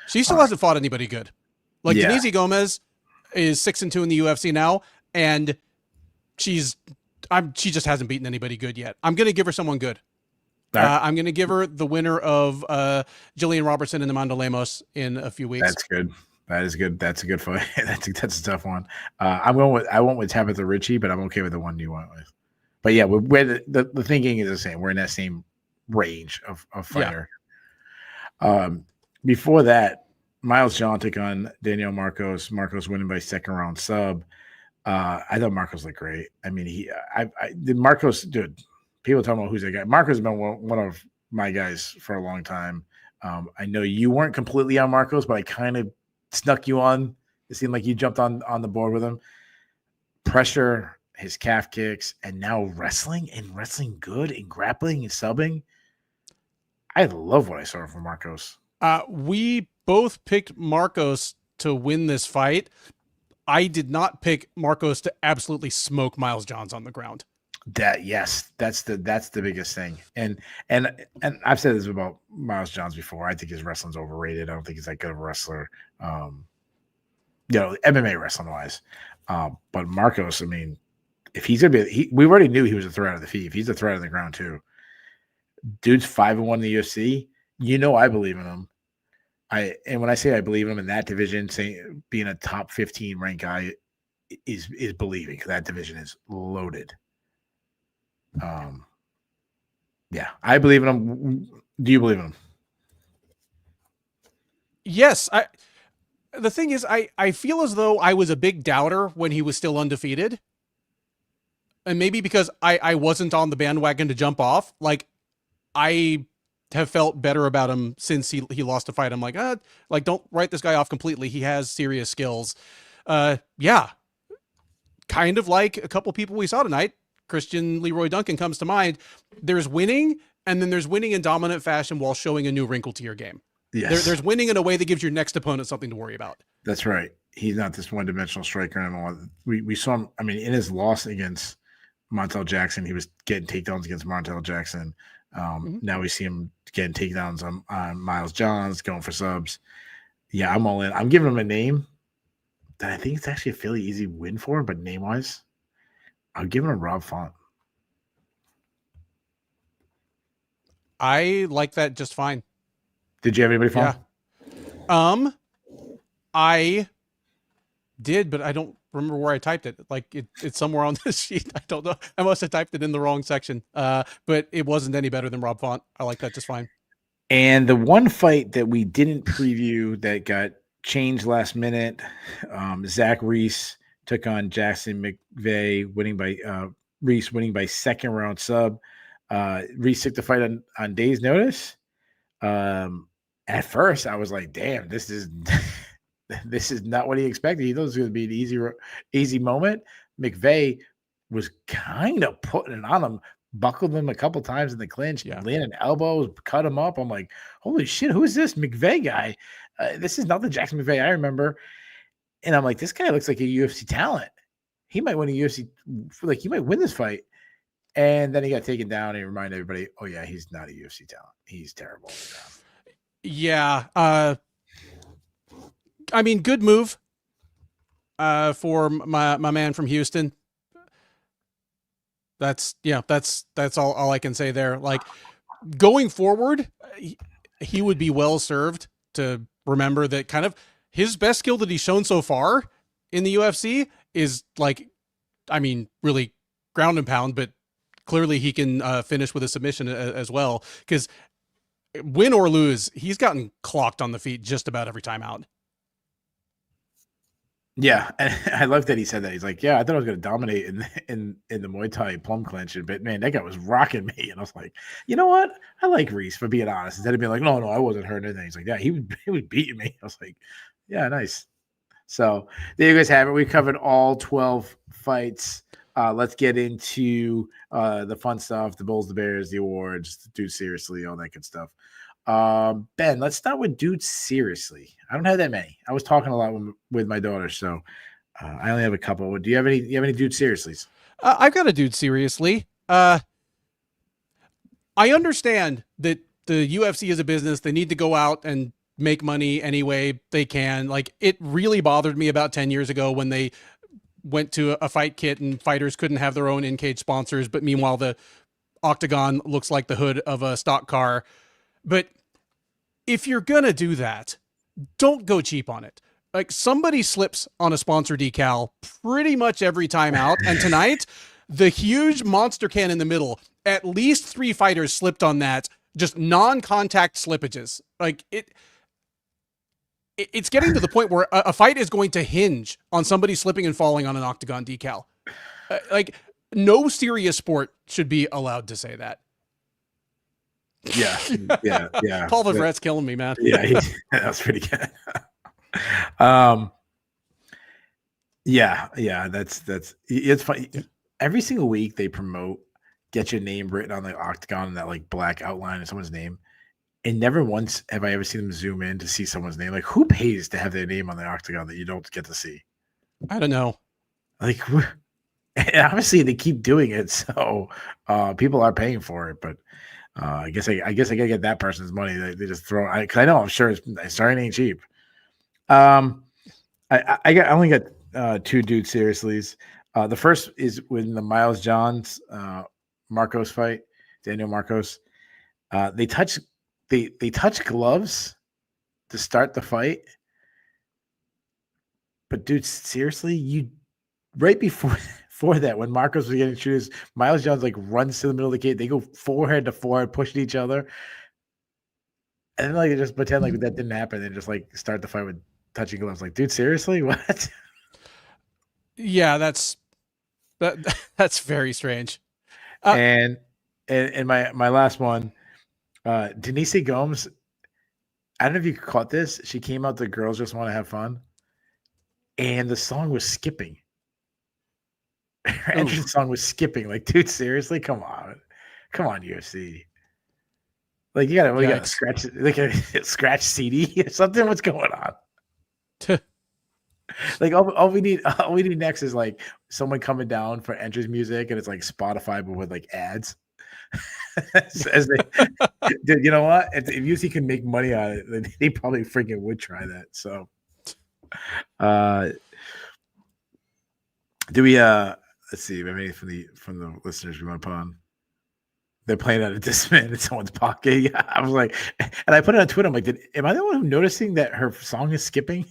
She still hasn't fought anybody good. Like, Denise Gomez is 6-2 in the UFC now, and she just hasn't beaten anybody good yet. I'm going to give her someone good. I'm going to give her the winner of Jillian Robertson and Amanda Lemos in a few weeks. That's good. That is good. That's a good fight. that's a tough one. I went with Tabitha Ritchie, but I'm okay with the one you went with. But yeah, the thinking is the same. We're in that same range of fighter. Yeah. Before that, Miles John took on Daniel Marcos. Marcos winning by second round sub. I thought Marcos looked great. I mean, Marcos, dude. People talking about who's that guy. Marcos has been one of my guys for a long time. I know you weren't completely on Marcos, but I kind of snuck you on. It seemed like you jumped on the board with him. Pressure, his calf kicks, and now wrestling good and grappling and subbing. I love what I saw from Marcos. We both picked Marcos to win this fight. I did not pick Marcos to absolutely smoke Miles Johns on the ground. That's the biggest thing. And I've said this about Miles Johns before. I think his wrestling's overrated. I don't think he's that good of a wrestler. MMA wrestling wise. But Marcos, I mean, if he's gonna be, we already knew he was a threat on the feet. If he's a threat on the ground too, dude's 5-1 in the UFC. I believe in him. And when I say I believe in him in that division, saying being a top 15 ranked guy is believing. That division is loaded. Yeah, I believe in him. Do you believe in him? Yes. The thing is, I feel as though I was a big doubter when he was still undefeated. And maybe because I wasn't on the bandwagon to jump off. Like, I have felt better about him since he lost a fight. I'm like, don't write this guy off completely. He has serious skills. Yeah. Kind of like a couple people we saw tonight. Christian Leroy Duncan comes to mind. There's winning, and then there's winning in dominant fashion while showing a new wrinkle to your game. Yes. There's winning in a way that gives your next opponent something to worry about. That's right. He's not this one-dimensional striker anymore. We saw him, I mean, in his loss against Montel Jackson, he was getting takedowns against Montel Jackson. Now we see him getting takedowns on Miles Johns, going for subs. Yeah, I'm all in. I'm giving him a name that I think it's actually a fairly easy win for him, but name-wise, I'm giving him Rob Font. I like that just fine. Did you have anybody Font? Yeah. I did, but I don't remember where I typed it. Like it's somewhere on this sheet. I don't know. I must have typed it in the wrong section. But it wasn't any better than Rob Font. I like that just fine. And the one fight that we didn't preview that got changed last minute, Zach Reese took on Jackson McVeigh, winning by second round sub. Reese took the fight on days notice. At first, I was like, "Damn, this is not what he expected. He thought it was going to be an easy moment." McVeigh was kind of putting it on him, buckled him a couple times in the clinch, landed elbows, cut him up. I'm like, "Holy shit, who is this McVeigh guy? This is not the Jackson McVeigh I remember." And I'm like, "This guy looks like a UFC talent. He might win a UFC, he might win this fight." And then he got taken down. And he reminded everybody, "Oh yeah, he's not a UFC talent. He's terrible." Yeah. I mean, good move for my man from Houston. That's all I can say there. Like, going forward, he would be well served to remember that kind of his best skill that he's shown so far in the UFC is really ground and pound, but clearly he can finish with a submission as well. Because win or lose, he's gotten clocked on the feet just about every time out. Yeah, and I love that he said that. He's like, "Yeah, I thought I was going to dominate in the Muay Thai plum clinch, but man, that guy was rocking me." And I was like, "You know what? I like Reese for being honest." Instead of being like, "No, no, I wasn't hurting anything." He's like, "Yeah, he was beating me." I was like, "Yeah, nice." So there you guys have it. We covered all 12 fights. Let's get into the fun stuff: the Bulls, the Bears, the awards, the Dude Seriously, all that good stuff. Ben, let's start with Dude Seriously. I don't have that many. I was talking a lot with my daughter, so I only have a couple. Do you have any? Do you have any Dude Seriouslys? I've got a dude seriously. I understand that the UFC is a business. They need to go out and make money any way they can. Like, it really bothered me about 10 years ago when they went to a fight kit and fighters couldn't have their own in-cage sponsors, but meanwhile the octagon looks like the hood of a stock car. But if you're gonna do that, don't go cheap on it. Like, somebody slips on a sponsor decal pretty much every time out. And tonight, the huge monster can in the middle, at least 3 fighters slipped on that, just non-contact slippages. Like, it's getting to the point where a fight is going to hinge on somebody slipping and falling on an octagon decal. Like, no serious sport should be allowed to say that. Yeah, yeah. Paul Vavret's killing me, man. Yeah, that's pretty good. Yeah, that's it's funny. Every single week they promote get your name written on the octagon in that like black outline of someone's name. And never once have I ever seen them zoom in to see someone's name. Like, who pays to have their name on the octagon that you don't get to see? I don't know. Like, and obviously they keep doing it, so people are paying for it. But I guess I gotta get that person's money. They just throw. Because I know I'm sure it's starting ain't cheap. I only got 2 Dude Seriouslys. The first is when the Miles Johns Marcos fight, Daniel Marcos. They touch gloves to start the fight. But dude, seriously, you right before that, when Marcos was getting introduced, Miles Johns like runs to the middle of the cage. They go forehead to forehead, pushing each other. And then like they just pretend like that didn't happen and just like start the fight with touching gloves. Like, dude, seriously? What? Yeah, that's very strange. And my last one, Denise Gomes. I don't know if you caught this. She came out. The girls just want to have fun, and the song was skipping. Her entrance song was skipping. Like, dude, seriously? Come on, UFC. Like, you gotta scratch like a scratch CD or something. What's going on? Like, all we need next is like someone coming down for entrance music, and it's like Spotify but with like ads. As they, dude, you know what? If UFC can make money on it, they probably freaking would try that. So, do we? Let's see. Maybe from the listeners we want to put on. They're playing out of discman in someone's pocket. Yeah, I was like, and I put it on Twitter. I'm like, am I the one who noticing that her song is skipping?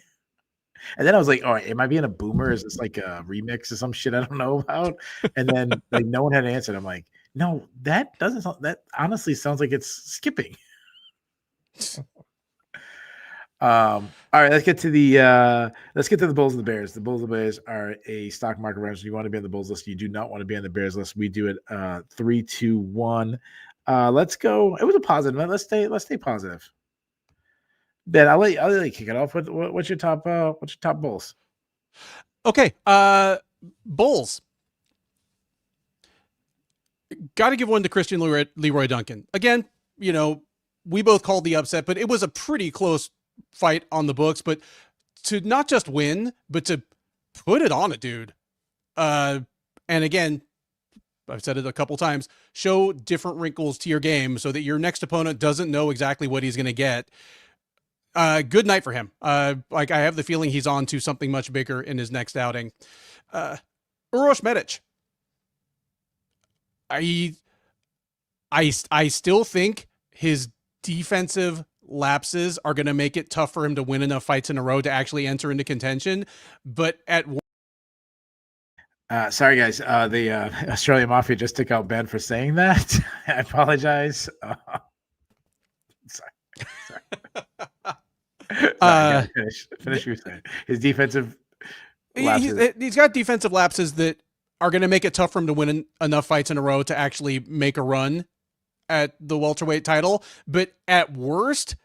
And then I was like, all right, am I being a boomer? Is this like a remix or some shit I don't know about? And then like no one had an answer. I'm like, no, that doesn't sound, that honestly sounds like it's skipping. All right, let's get to the Bulls and the Bears. The Bulls and the Bears are a stock market reference. You want to be on the Bulls list, you do not want to be on the Bears list. We do it 3, 2, 1. Let's go. It was a positive. Let's stay positive. Ben, I'll let you kick it off. What's your top Bulls? Okay, Bulls. Got to give one to Christian Leroy Duncan. Again, you know, we both called the upset, but it was a pretty close fight on the books. But to not just win, but to put it on a dude. And again, I've said it a couple times, show different wrinkles to your game so that your next opponent doesn't know exactly what he's going to get. Good night for him. Like, I have the feeling he's on to something much bigger in his next outing. Uroš Medic. I still think his defensive lapses are going to make it tough for him to win enough fights in a row to actually enter into contention. But at sorry guys, the Australian Mafia just took out Ben for saying that. I apologize. Sorry. Finish your saying. His defensive lapses. He's got defensive lapses that are going to make it tough for him to win enough fights in a row to actually make a run at the welterweight title. But at worst,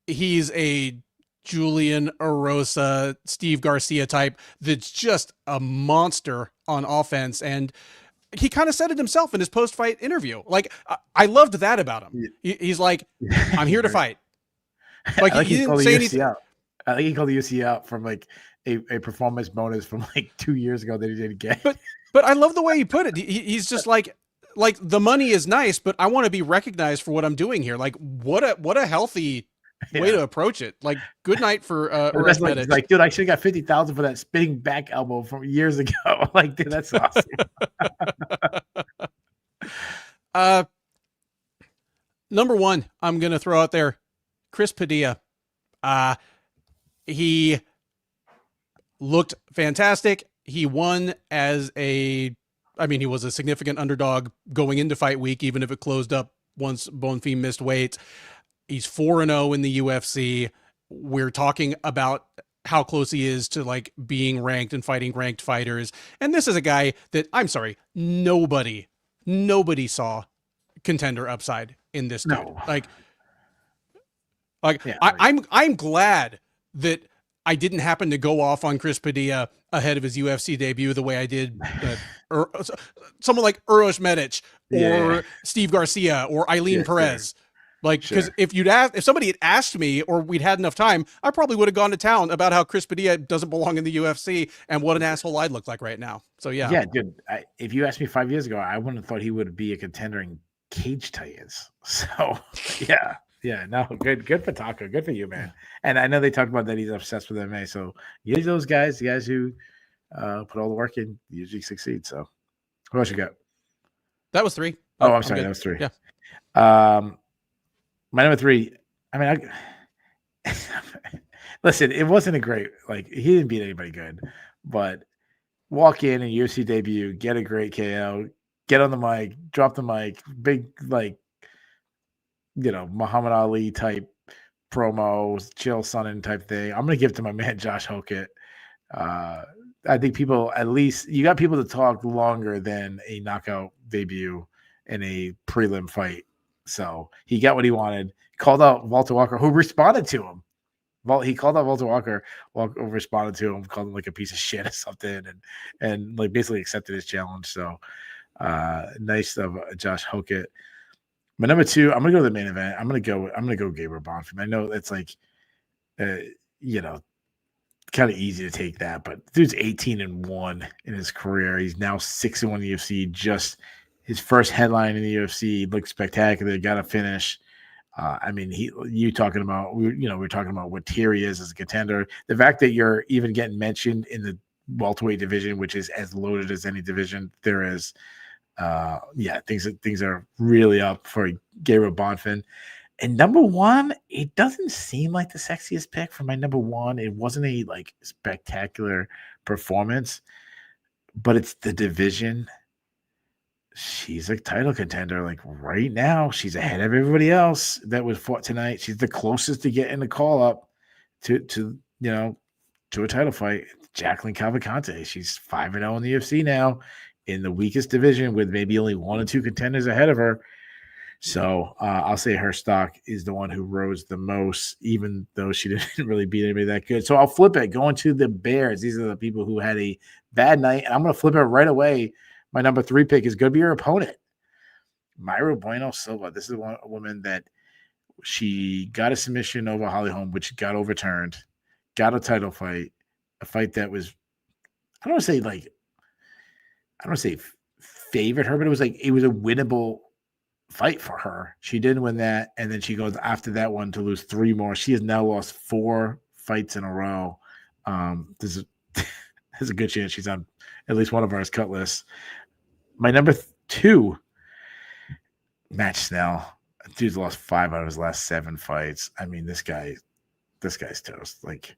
he's a Julian Erosa, Steve Garcia type that's just a monster on offense. And he kind of said it himself in his post-fight interview. Like, I loved that about him. He's like, I'm here to fight. Like, he didn't say anything. I think he called the UFC out from like a performance bonus from like 2 years ago that he didn't get. But I love the way he put it. He's just like the money is nice, but I want to be recognized for what I'm doing here. Like, what a healthy way to approach it. Like, good night for like, dude, I should have got 50,000 for that spinning back elbow from years ago. Like, dude, that's awesome. Number one, I'm gonna throw out there, Chris Padilla. He looked fantastic. He won he was a significant underdog going into fight week, even if it closed up once Bonfim missed weight. He's 4-0 in the UFC. We're talking about how close he is to like being ranked and fighting ranked fighters. And this is a guy that, I'm sorry, nobody saw contender upside in this dude. No. I'm glad that I didn't happen to go off on Chris Padilla ahead of his UFC debut the way I did someone like Uros Medic or Steve Garcia or Eileen Perez. Like, because if somebody had asked me or we'd had enough time, I probably would have gone to town about how Chris Padilla doesn't belong in the UFC and what an asshole I'd look like right now. So yeah, dude. If you asked me 5 years ago, I wouldn't have thought he would be a contender in Cage Titans. So yeah, no, good for Taco, good for you, man. And I know they talked about that he's obsessed with MMA. So usually those guys, the guys who put all the work in, usually succeed. So who else you got? That was 3. Oh, I'm sorry, that was 3. Yeah. My number 3, I mean, listen, it wasn't a great, like, he didn't beat anybody good, but walk in and UFC debut, get a great KO, get on the mic, drop the mic, big, like, Muhammad Ali type promo, Chill Sonnen type thing. I'm going to give it to my man, Josh Hokett. I think you got people to talk longer than a knockout debut in a prelim fight. So he got what he wanted. Called out Walter Walker, who responded to him. He called out Walter Walker, responded to him, called him like a piece of shit or something, and like basically accepted his challenge. So nice of Josh Hokett. My number 2, I'm gonna go to the main event. I'm gonna go Gabriel Bonfim. I know that's like, kind of easy to take that, but dude's 18-1 in his career. He's now 6-1 in the UFC. Just his first headline in the UFC looked spectacular. Got a finish. I mean, we're talking about what tier he is as a contender. The fact that you're even getting mentioned in the welterweight division, which is as loaded as any division there is. Things are really up for Gabriel Bonfim. And number 1, it doesn't seem like the sexiest pick for my number 1. It wasn't a like spectacular performance, but it's the division. She's a title contender. Like right now, she's ahead of everybody else that was fought tonight. She's the closest to getting the call up to a title fight. Jacqueline Cavalcante. She's 5-0 in the UFC now, in the weakest division with maybe only 1 or 2 contenders ahead of her. So I'll say her stock is the one who rose the most, even though she didn't really beat anybody that good. So I'll flip it, going to the Bears. These are the people who had a bad night, and I'm going to flip it right away. My number 3 pick is going to be your opponent, Mayra Bueno Silva. This is a woman that she got a submission over Holly Holm, which got overturned, got a title fight, a fight that was, I don't want to say favored her, but it was a winnable fight for her. She didn't win that, and then she goes after that one to lose 3 more. She has now lost 4 fights in a row. There's a good chance she's on at least one of ours cut lists. My number 2, Matt Snell. Dude's lost 5 out of his last 7 fights. I mean, this guy's toast. Like,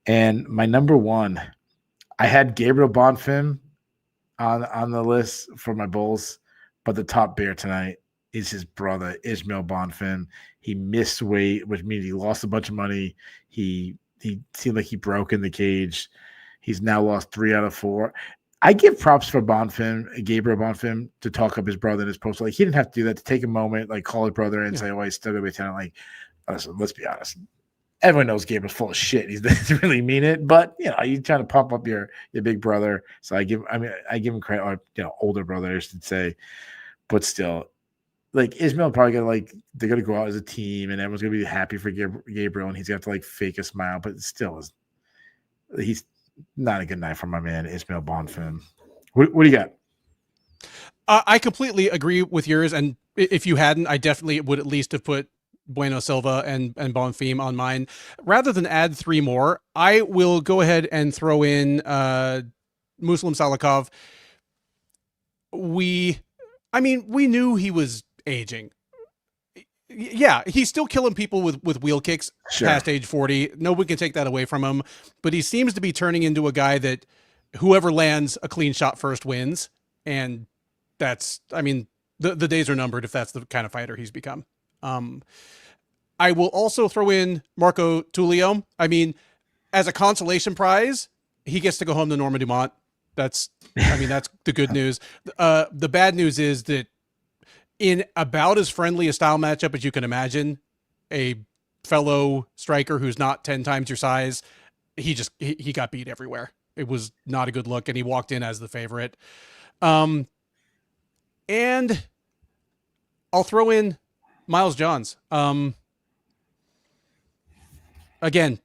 and my number 1, I had Gabriel Bonfim on the list for my Bulls, but the top bear tonight is his brother, Ismail Bonfim. He missed weight, which means he lost a bunch of money. He seemed like he broke in the cage. He's now lost 3 out of 4. I give props for Gabriel Bonfim, to talk up his brother in his post. Like, he didn't have to do that, to take a moment, like call his brother and say, "Oh, he's still gonna be a talent." Like, listen, let's be honest. Everyone knows Gabriel's full of shit. He doesn't really mean it, but you trying to pump up your big brother. So I give him credit, or older brother, I should say. But still, like, Ismail probably they're gonna go out as a team, and everyone's gonna be happy for Gabriel, and he's gonna have to like fake a smile, but still, he's not a good night for my man Ismail Bonfim. What do you got? I completely agree with yours, and if you hadn't, I definitely would at least have put Bueno Silva and Bonfim on mine. Rather than add 3 more, I will go ahead and throw in Muslim Salikov. We knew he was aging. Yeah, he's still killing people with wheel kicks past age 40. Nobody can take that away from him, but he seems to be turning into a guy that whoever lands a clean shot first wins. And that's, the days are numbered if that's the kind of fighter he's become. I will also throw in Marco Tullio. As a consolation prize, he gets to go home to Norma Dumont. That's the good news. The bad news is that in about as friendly a style matchup as you can imagine, a fellow striker who's not 10 times your size, he got beat everywhere. It was not a good look, and he walked in as the favorite. And I'll throw in Miles Johns. Again,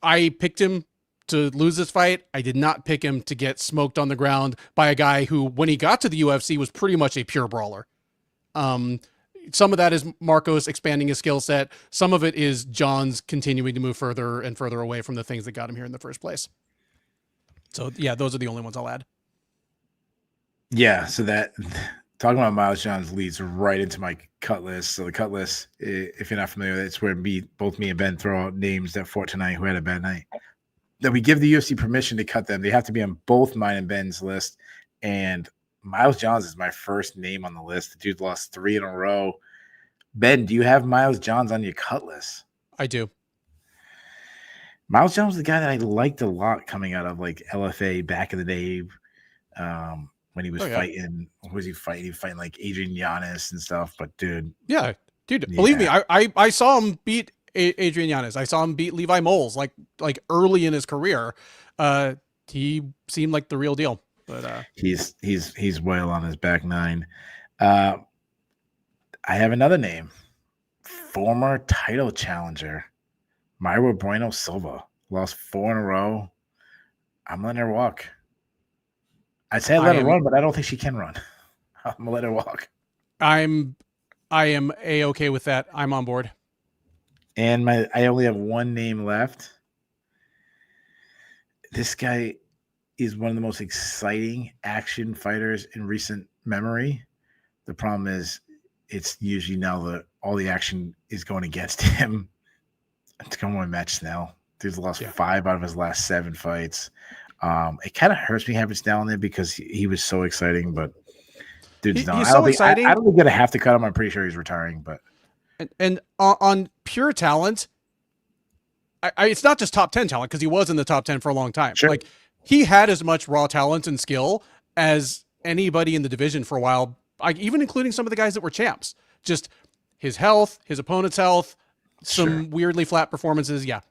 I picked him to lose this fight. I did not pick him to get smoked on the ground by a guy who, when he got to the UFC, was pretty much a pure brawler. Some of that is Marcos expanding his skill set. Some of it is John's continuing to move further and further away from the things that got him here in the first place. So yeah, those are the only ones I'll add. Yeah, so that talking about Miles Johns leads right into my cut list. So the cut list, if you're not familiar, it's where both me and Ben throw out names that fought tonight who had a bad night. That we give the UFC permission to cut them. They have to be on both mine and Ben's list. And Miles Johns is my first name on the list. The dude lost 3 in a row. Ben, do you have Miles Johns on your cut list? I do. Miles Johns was the guy that I liked a lot coming out of like LFA back in the day. When he was fighting, who was he fighting? He was fighting like Adrian Yanez and stuff. But dude, believe me, I saw him beat Adrian Yanez. I saw him beat Levi Moles like early in his career. He seemed like the real deal. But he's well on his back 9. I have another name, former title challenger, Mayra Bueno Silva, lost 4 in a row. I'm letting her walk. I'd say let her run, but I don't think she can run. I'm gonna let her walk. I am A-okay with that. I'm on board. And I only have one name left. This guy is one of the most exciting action fighters in recent memory. The problem is it's usually now that all the action is going against him. It's going with Matt Snell. Dude's lost 5 out of his last 7 fights. It kind of hurts me having Snell in there because he was so exciting, but dude's not. He's so exciting. I don't think I'm gonna have to cut him. I'm pretty sure he's retiring, but and on pure talent, it's not just top 10 talent because he was in the top 10 for a long time. Sure. Like he had as much raw talent and skill as anybody in the division for a while, even including some of the guys that were champs. Just his health, his opponent's health, some weirdly flat performances. Yeah.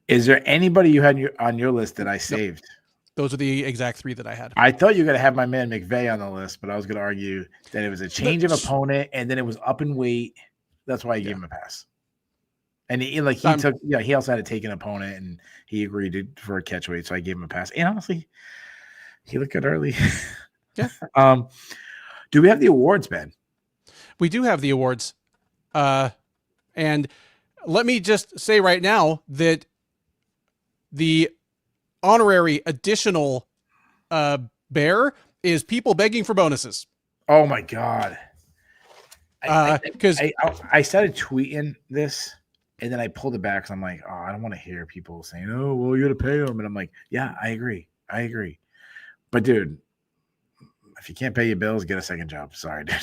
Is there anybody you had on your list that I saved? Nope. Those are the exact 3 that I had. I thought you were going to have my man McVeigh on the list, but I was going to argue that it was a change of opponent and then it was up in weight. That's why I gave him a pass. And he also had to take an opponent and he agreed for a catch weight. So I gave him a pass. And honestly, he looked good early. Yeah. Do we have the awards, Ben? We do have the awards. And let me just say right now that the honorary additional bear is people begging for bonuses. Oh my God. Because I started tweeting this and then I pulled it back because I'm like, oh, I don't want to hear people saying, oh, well, you got to pay them. And I'm like, yeah, I agree. But dude, if you can't pay your bills, get a second job. Sorry, dude.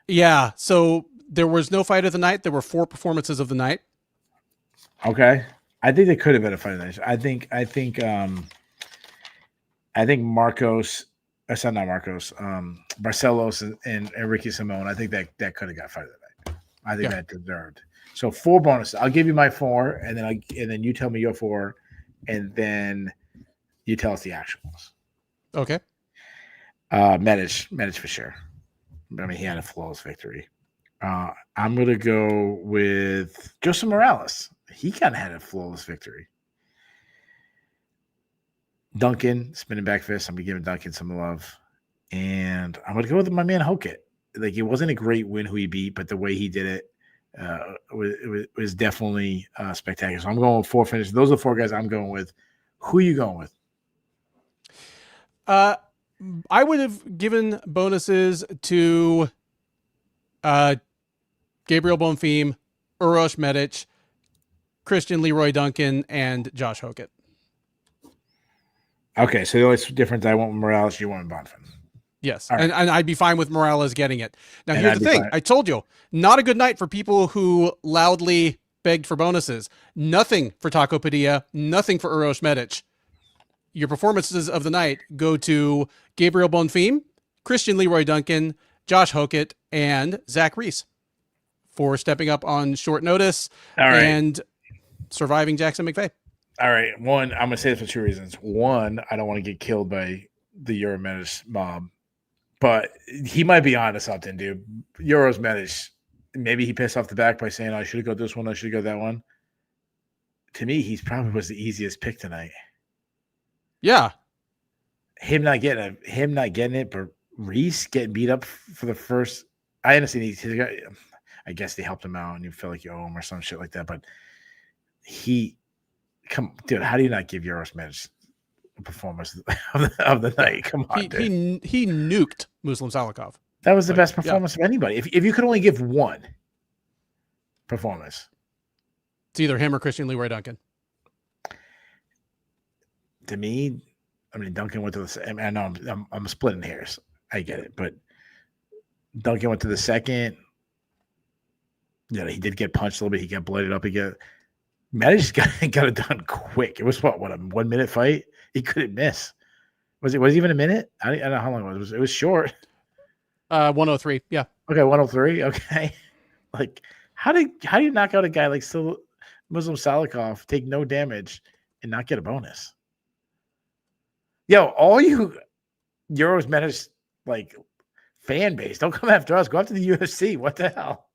Yeah. So There was no fight of the night. There were 4 performances of the night. Okay. I think they could have been a fight of the night. I think Marcos, or sorry, not Marcos, Barcelos and Ricky Simone. I think that could have got fight of the night. I think that deserved. So 4 bonuses. I'll give you my 4, and then you tell me your 4, and then you tell us the actuals. Okay. Medic for sure. I mean, he had a flawless victory. I'm gonna go with Joseph Morales. He kind of had a flawless victory. Duncan, spinning back fist. I'm gonna give Duncan some love, and I'm gonna go with my man Hokit. Like, it wasn't a great win who he beat, but the way he did it was definitely spectacular. So I'm going with 4 finishes. Those are 4 guys I'm going with. Who are you going with? I would have given bonuses to Gabriel Bonfim, Uroš Medic, Christian Leroy Duncan, and Josh Hokit. Okay, so the only difference, I went with Morales, you went with Bonfim. Yes, right. and I'd be fine with Morales getting it. Now, here's the thing. Fine. I told you, not a good night for people who loudly begged for bonuses. Nothing for Taco Padilla, nothing for Uroš Medic. Your performances of the night go to Gabriel Bonfim, Christian Leroy Duncan, Josh Hokit, and Zach Reese for stepping up on short notice and surviving Jackson McVeigh. All right. One, I'm going to say this for 2 reasons. One, I don't want to get killed by the Eurometis mob, but he might be onto something, dude. Uroš Medic, maybe he pissed off the back by saying, I should have got this one, I should have got that one. To me, he's probably was the easiest pick tonight. Yeah. Him not getting it, but Reese getting beat up for the first. I understand I guess they helped him out and you feel like you owe him or some shit like that, but dude, how do you not give Uroš Medic a performance of the night? Come on, dude. He nuked Muslim Salikov. That was the best performance of anybody. If you could only give one performance, it's either him or Christian Leroy Duncan. To me, I mean, Duncan went to the. I know I'm splitting hairs. I get it, but Duncan went to the second. Yeah, he did get punched a little bit. He got blooded up again. Medic got it done quick. It was what a 1 minute fight. He couldn't miss. Was it even a minute? I don't know how long it was. It was short. 103. Yeah. Okay, 103. Okay. Like, how do you knock out a guy like Muslim Salikov, take no damage, and not get a bonus? Yo, all you Uroš Medic like fan base, don't come after us. Go after the UFC. What the hell?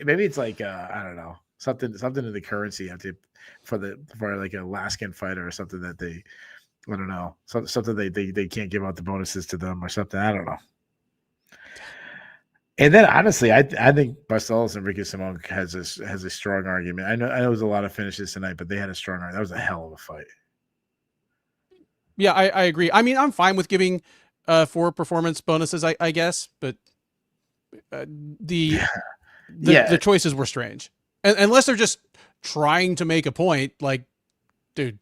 Maybe it's like I don't know, something in the currency for like an Alaskan fighter or something that they, I don't know, something they can't give out the bonuses to them or something. I don't know. And then honestly, I think Barcelos and Ricky Simone has a strong argument. I know there was a lot of finishes tonight, but they had a strong argument. That was a hell of a fight. Yeah, I agree. I mean, I'm fine with giving 4 performance bonuses, I guess, but the choices were strange. And unless they're just trying to make a point, like, dude,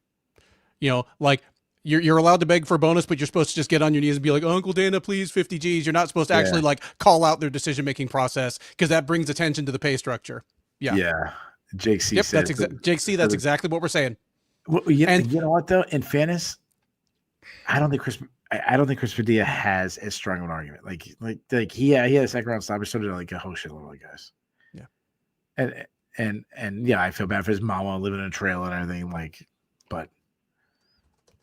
like you're allowed to beg for a bonus, but you're supposed to just get on your knees and be like, Uncle Dana, please, 50 G's. You're not supposed to actually like call out their decision-making process because that brings attention to the pay structure. Yeah. Yeah. Jake C. Yep, Jake C. That's exactly what we're saying. Well, you know what though? In fairness, I don't think Chris Padilla has as strong of an argument. Like he had a second round stop. So did like a whole shitload of guys. Yeah. And yeah, I feel bad for his mama living in a trailer and everything. Like, but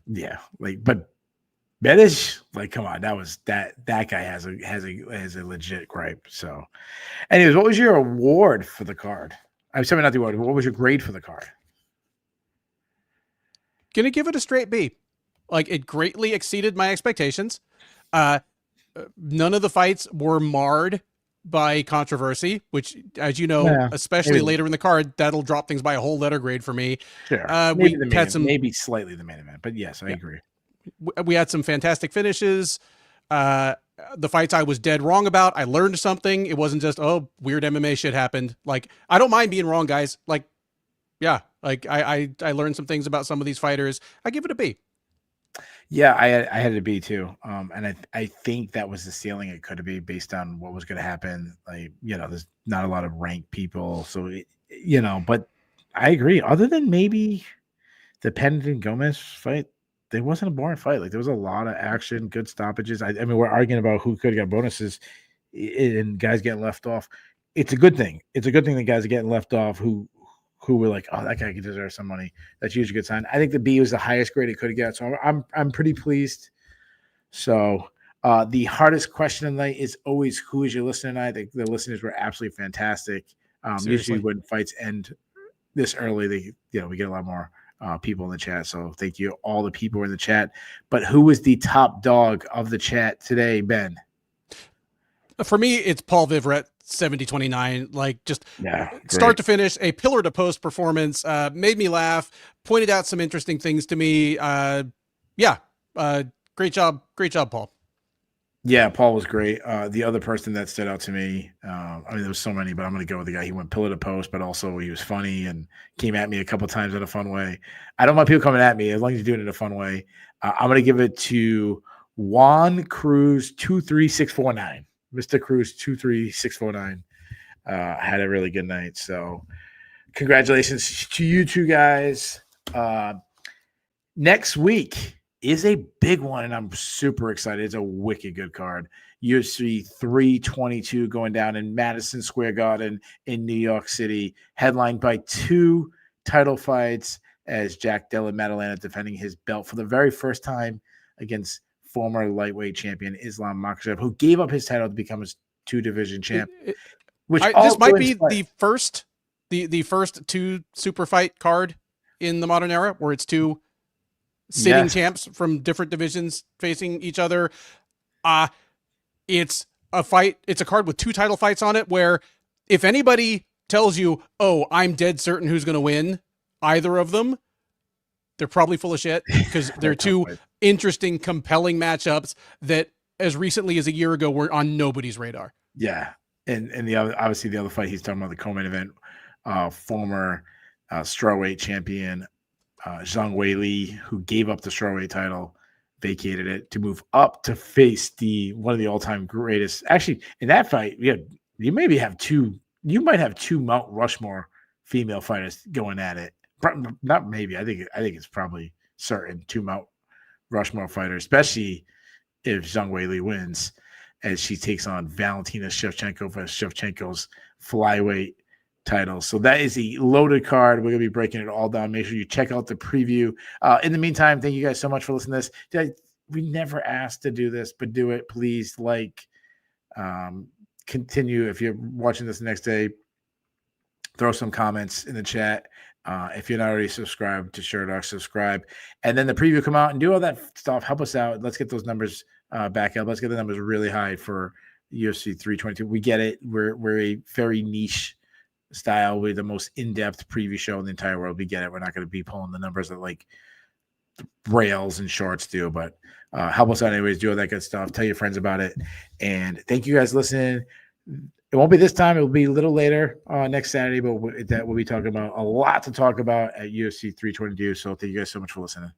yeah, but Medic, like, come on, that guy has a legit gripe. So, anyways, what was your award for the card? I'm sorry, not the award. What was your grade for the card? Gonna give it a straight B. Like, it greatly exceeded my expectations. None of the fights were marred by controversy, which, as you know, especially later in the card, that'll drop things by a whole letter grade for me. Sure. Maybe slightly the main event, but yes, I agree. We had some fantastic finishes. The fights I was dead wrong about, I learned something. It wasn't just, weird MMA shit happened. Like, I don't mind being wrong, guys. Like, yeah, like I learned some things about some of these fighters. I give it a B. Yeah, I had it to be too. And I think that was the ceiling it could be based on what was going to happen. Like, there's not a lot of ranked people. So, but I agree. Other than maybe the Pennington Gomez fight, there wasn't a boring fight. Like, there was a lot of action, good stoppages. I mean, we're arguing about who could have got bonuses and guys getting left off. It's a good thing. It's a good thing that guys are getting left off who were like, oh, that guy could deserve some money. That's usually a good sign. I think the B was the highest grade it could have got. So I'm pretty pleased. So the hardest question of the night is always who is your listener tonight? The listeners were absolutely fantastic. Usually when fights end this early, we get a lot more people in the chat. So thank you all the people in the chat. But who was the top dog of the chat today, Ben? For me, it's Paul Vivrette, 70-29. Like, just great. Start to finish, a pillar to post performance. Made me laugh, pointed out some interesting things to me. Great job, Paul. Yeah, Paul was great. The other person that stood out to me, there was so many, but I'm going to go with the guy. He went pillar to post, but also he was funny and came at me a couple times in a fun way. I don't want people coming at me as long as you do it in a fun way. I'm going to give it to Juan Cruz 23649. Mr. Cruz 23649 had a really good night. So congratulations to you two guys. Next week is a big one, and I'm super excited. It's a wicked good card. UFC 322 going down in Madison Square Garden in New York City, headlined by 2 title fights as Jack Della Maddalena defending his belt for the very first time against former lightweight champion Islam Makhachev, who gave up his title to become his 2-division champ. This might be the first 2 super fight card in the modern era where it's 2 sitting champs from different divisions facing each other. It's a fight. It's a card with 2 title fights on it where if anybody tells you, oh, I'm dead certain who's going to win either of them, they're probably full of shit, because they're 2 interesting, compelling matchups that as recently as a year ago were on nobody's radar. Yeah. And obviously the other fight he's talking about, the co-main event, former strawweight champion Zhang Weili, who gave up the strawweight title, vacated it to move up to face one of the all-time greatest. Actually, in that fight, you might have 2 Mount Rushmore female fighters going at it. Not maybe. I think it's probably certain 2 Mount Rushmore fighters, especially if Zhang Weili wins, as she takes on Valentina Shevchenko for Shevchenko's flyweight title. So that is a loaded card. We're going to be breaking it all down. Make sure you check out the preview. In the meantime, thank you guys so much for listening to this. We never asked to do this, but do it. Please continue. If you're watching this the next day, throw some comments in the chat. If you're not already subscribed to Sherdog, subscribe. And then the preview come out and do all that stuff. Help us out. Let's get those numbers back up. Let's get the numbers really high for UFC 322. We get it. We're a very niche style. We're the most in-depth preview show in the entire world. We get it. We're not going to be pulling the numbers that like Rails and Shorts do, but help us out anyways. Do all that good stuff. Tell your friends about it. And thank you guys for listening. It won't be this time. It will be a little later next Saturday, but that we'll be talking about a lot to talk about at UFC 322. So thank you guys so much for listening.